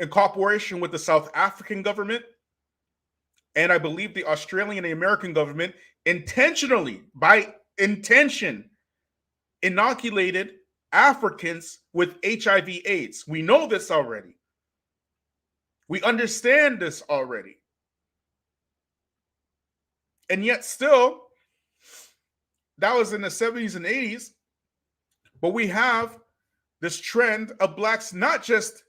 cooperation with the South African government, and I believe the Australian and the American government, intentionally, by intention, inoculated Africans with HIV/AIDS. We know this already. We understand this already. And yet still, that was in the 70s and 80s, but we have this trend of blacks not just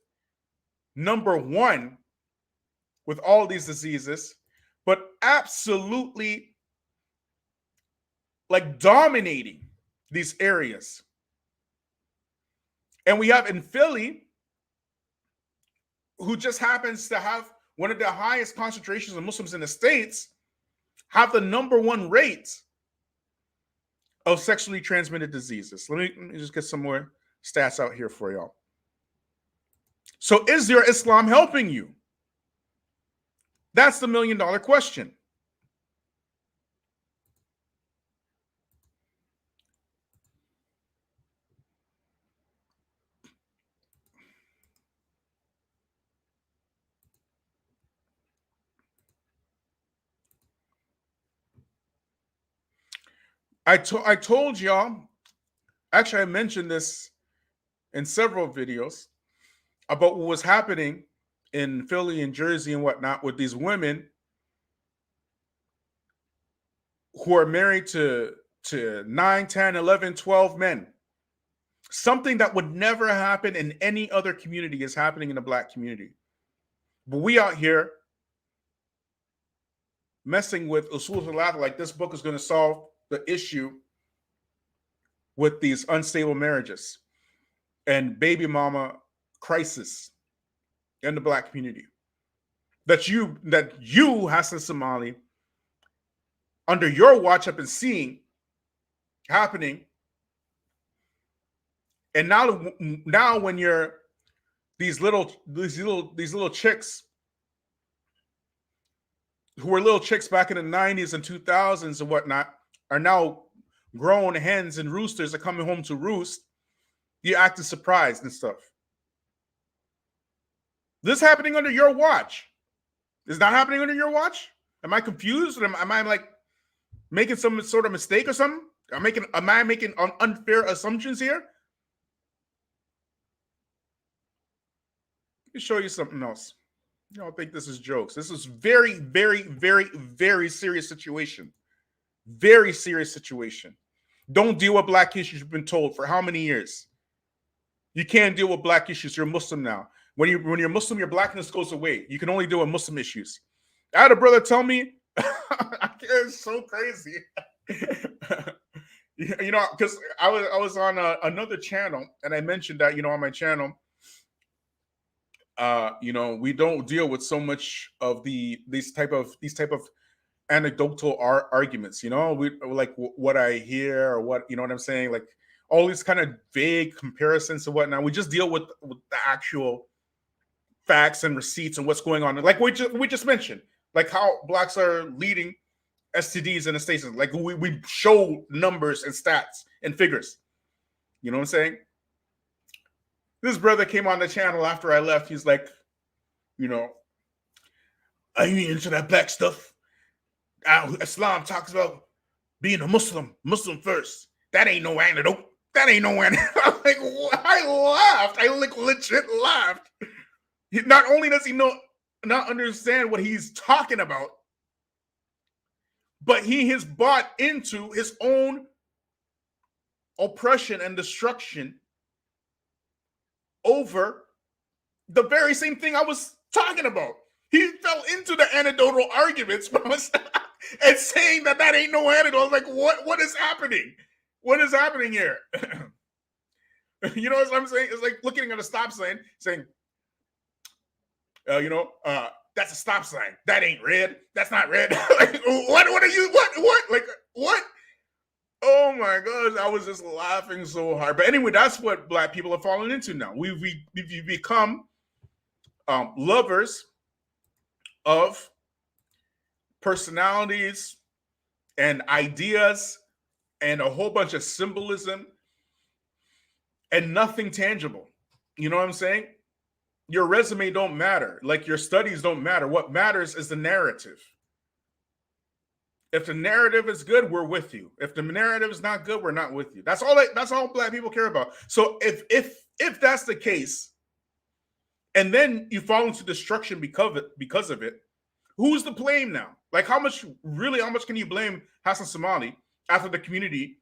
number one with all these diseases, but absolutely like dominating these areas. And we have in Philly, who just happens to have one of the highest concentrations of Muslims in the States, have the number one rate of sexually transmitted diseases. Let me just get some more stats out here for y'all. So is your Islam helping you? That's the $1 million question. I told y'all, actually I mentioned this in several videos about what was happening in Philly and Jersey and whatnot with these women who are married to 9, 10, 11, 12 men. Something that would never happen in any other community is happening in the black community. But we out here messing with usul salata like this book is going to solve the issue with these unstable marriages and baby mama crisis in the black community. That you, Hasan Somali, under your watch have been seeing happening. And now when you're these little chicks who were little chicks back in the 90s and 2000s and whatnot are now grown hens and roosters are coming home to roost, you acting surprised and stuff. This is happening under your watch. Is not happening under your watch? Am I confused? Am I like making some sort of mistake or something? Am I making unfair assumptions here? Let me show you something else. You don't think this is jokes. This is very, very, very, very serious situation. Very serious situation. Don't deal with black issues. You've been told for how many years? You can't deal with black issues. You're Muslim now. When you're Muslim, your blackness goes away. You can only deal with Muslim issues. I had a brother tell me, it's so crazy. You know, because I was on another channel and I mentioned that, you know, on my channel, you know, we don't deal with so much of these type of anecdotal arguments, you know, we like what I hear or what, you know what I'm saying, like all these kind of vague comparisons and whatnot. We just deal with the actual facts and receipts and what's going on, like we just mentioned, like how blacks are leading STDs in the states. Like we show numbers and stats and figures. You know what I'm saying? This brother came on the channel after I left. He's like, you know, are you into that black stuff? Islam talks about being a Muslim First. That ain't no antidote. That ain't no antidote. I'm like, I laughed. I like legit laughed. Not only does he not understand what he's talking about, but he has bought into his own oppression and destruction over the very same thing I was talking about. He fell into the anecdotal arguments and saying that ain't no antidote. I was like, what is happening? What is happening here? You know what I'm saying? It's like looking at a stop sign saying, that's a stop sign. That ain't red. That's not red. Like, what are you, what? Like, what? Oh my gosh, I was just laughing so hard. But anyway, that's what black people are falling into now. We've become lovers of personalities and ideas and a whole bunch of symbolism and nothing tangible. You know what I'm saying? Your resume don't matter. Like your studies don't matter. What matters is the narrative. If the narrative is good, we're with you. If the narrative is not good, we're not with you. That's all black people care about. So if that's the case, and then you fall into destruction because of it, who's to blame now? Like how much can you blame Hasan Somali after the community?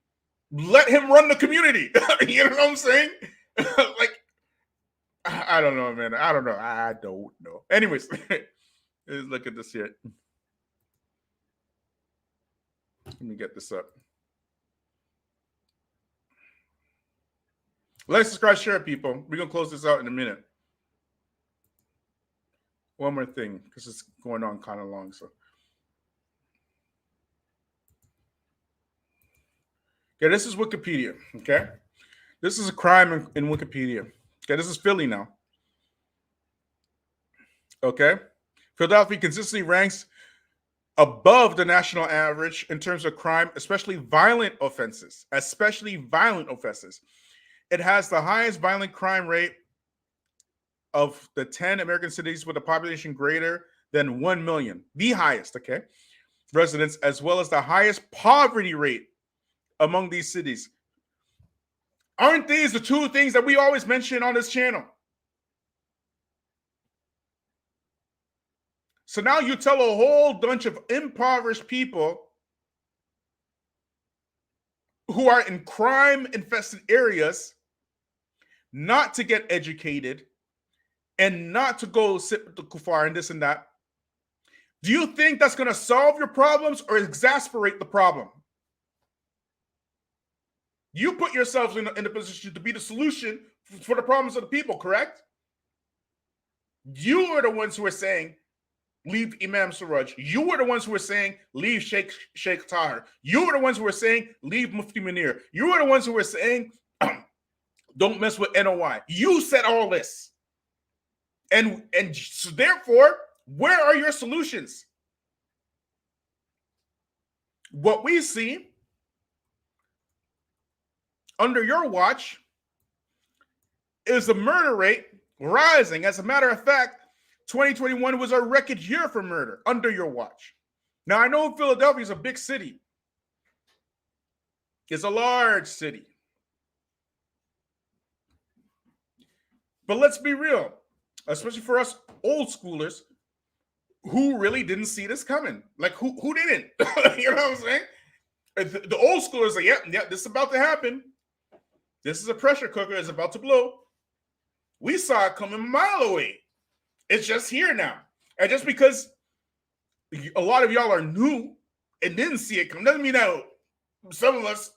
Let him run the community. You know what I'm saying? Like, I don't know, man. I don't know. Anyways, let's look at this here. Let me get this up. Like, subscribe, share, people. We're going to close this out in a minute. One more thing, because it's going on kind of long. So, okay, this is Wikipedia. Okay, this is a crime in Wikipedia. Okay, this is Philly now. Okay, Philadelphia consistently ranks above the national average in terms of crime, especially violent offenses. It has the highest violent crime rate of the 10 American cities with a population greater than 1 million, the highest, okay, residents, as well as the highest poverty rate among these cities. Aren't these the two things that we always mention on this channel? So now you tell a whole bunch of impoverished people who are in crime-infested areas not to get educated and not to go sit with the kuffar and this and that. Do you think that's going to solve your problems or exasperate the problem? You put yourselves in a position to be the solution for the problems of the people, correct? You are the ones who are saying, leave Imam Siraj. You were the ones who were saying, leave Sheikh Tahir. You were the ones who were saying, leave Mufti Munir. You were the ones who were saying, don't mess with NOI. You said all this. And so therefore, where are your solutions? What we see under your watch is the murder rate rising. As a matter of fact, 2021 was a record year for murder under your watch. Now, I know Philadelphia is a big city. It's a large city. But let's be real, especially for us old schoolers who really didn't see this coming. Like, who didn't? You know what I'm saying? The old schoolers are, yeah, this is about to happen. This is a pressure cooker. It's about to blow. We saw it coming a mile away. It's just here now. And just because a lot of y'all are new and didn't see it come, doesn't mean that some of us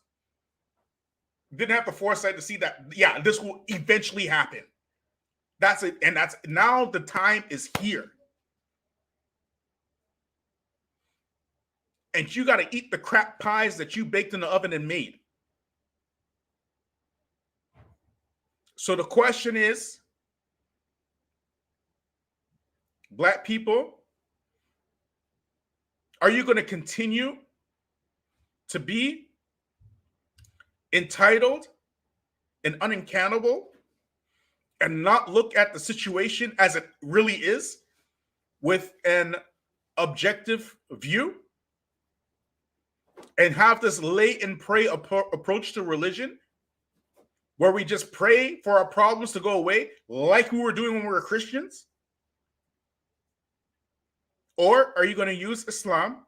didn't have the foresight to see that, yeah, this will eventually happen. That's it. And that's now the time is here. And you got to eat the crap pies that you baked in the oven and made. So the question is, Black people, are you going to continue to be entitled and unaccountable and not look at the situation as it really is with an objective view and have this lay and pray approach to religion where we just pray for our problems to go away like we were doing when we were Christians? Or are you going to use Islam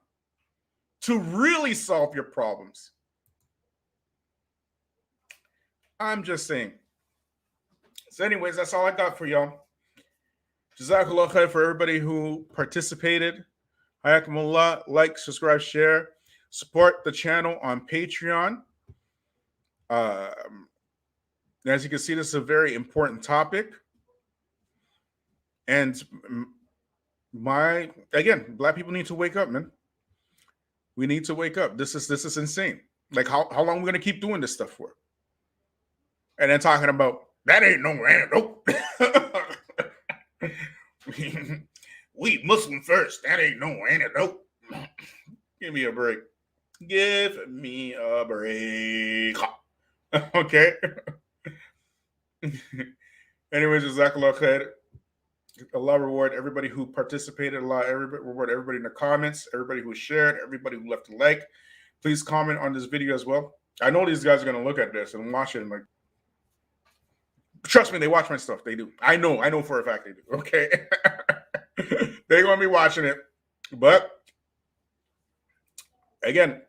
to really solve your problems? I'm just saying. So anyways, that's all I got for y'all. Jazakallah khair for everybody who participated. Hayakumullah. Like, subscribe, share. Support the channel on Patreon. As you can see, this is a very important topic. And again, black people need to wake up, man. We need to wake up. This is insane. Like, how long are we gonna keep doing this stuff for? And then talking about that ain't no antidote. We Muslim first. That ain't no antidote. Give me a break. Give me a break. Okay. Anyways, Jazakallah khair. Allah reward everybody who participated. Allah reward everybody in the comments, everybody who shared, everybody who left a like. Please comment on this video as well. I know these guys are going to look at this and watch it and like, trust me, they watch my stuff. They do. I know for a fact they do. Okay. They're going to be watching it. But again,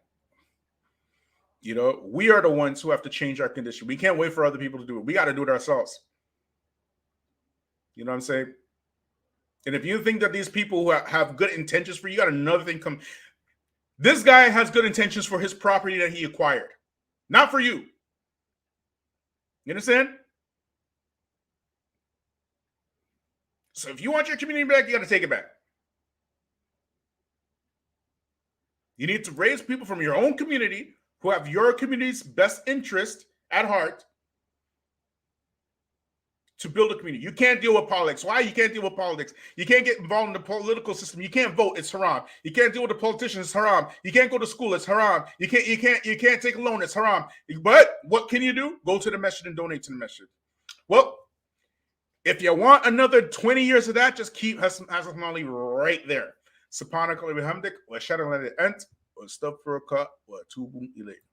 you know, we are the ones who have to change our condition. We can't wait for other people to do it. We got to do it ourselves. You know what I'm saying? And if you think that these people who have good intentions for you, got another thing come. This guy has good intentions for his property that he acquired, not for you. You understand? So if you want your community back, you got to take it back. You need to raise people from your own community who have your community's best interest at heart to build a community. You can't deal with politics. Why? You can't deal with politics. You can't get involved in the political system. You can't vote. It's haram. You can't deal with the politicians. It's haram. You can't go to school. It's haram. You can't take a loan. It's haram. But what can you do? Go to the masjid and donate to the masjid. Well, if you want another 20 years of that, just keep Hasan Somali right there. Subhanaka wa bihamdik wa ashhadu an la ilaha illa anta wa astaghfiruka wa atubu ilayk.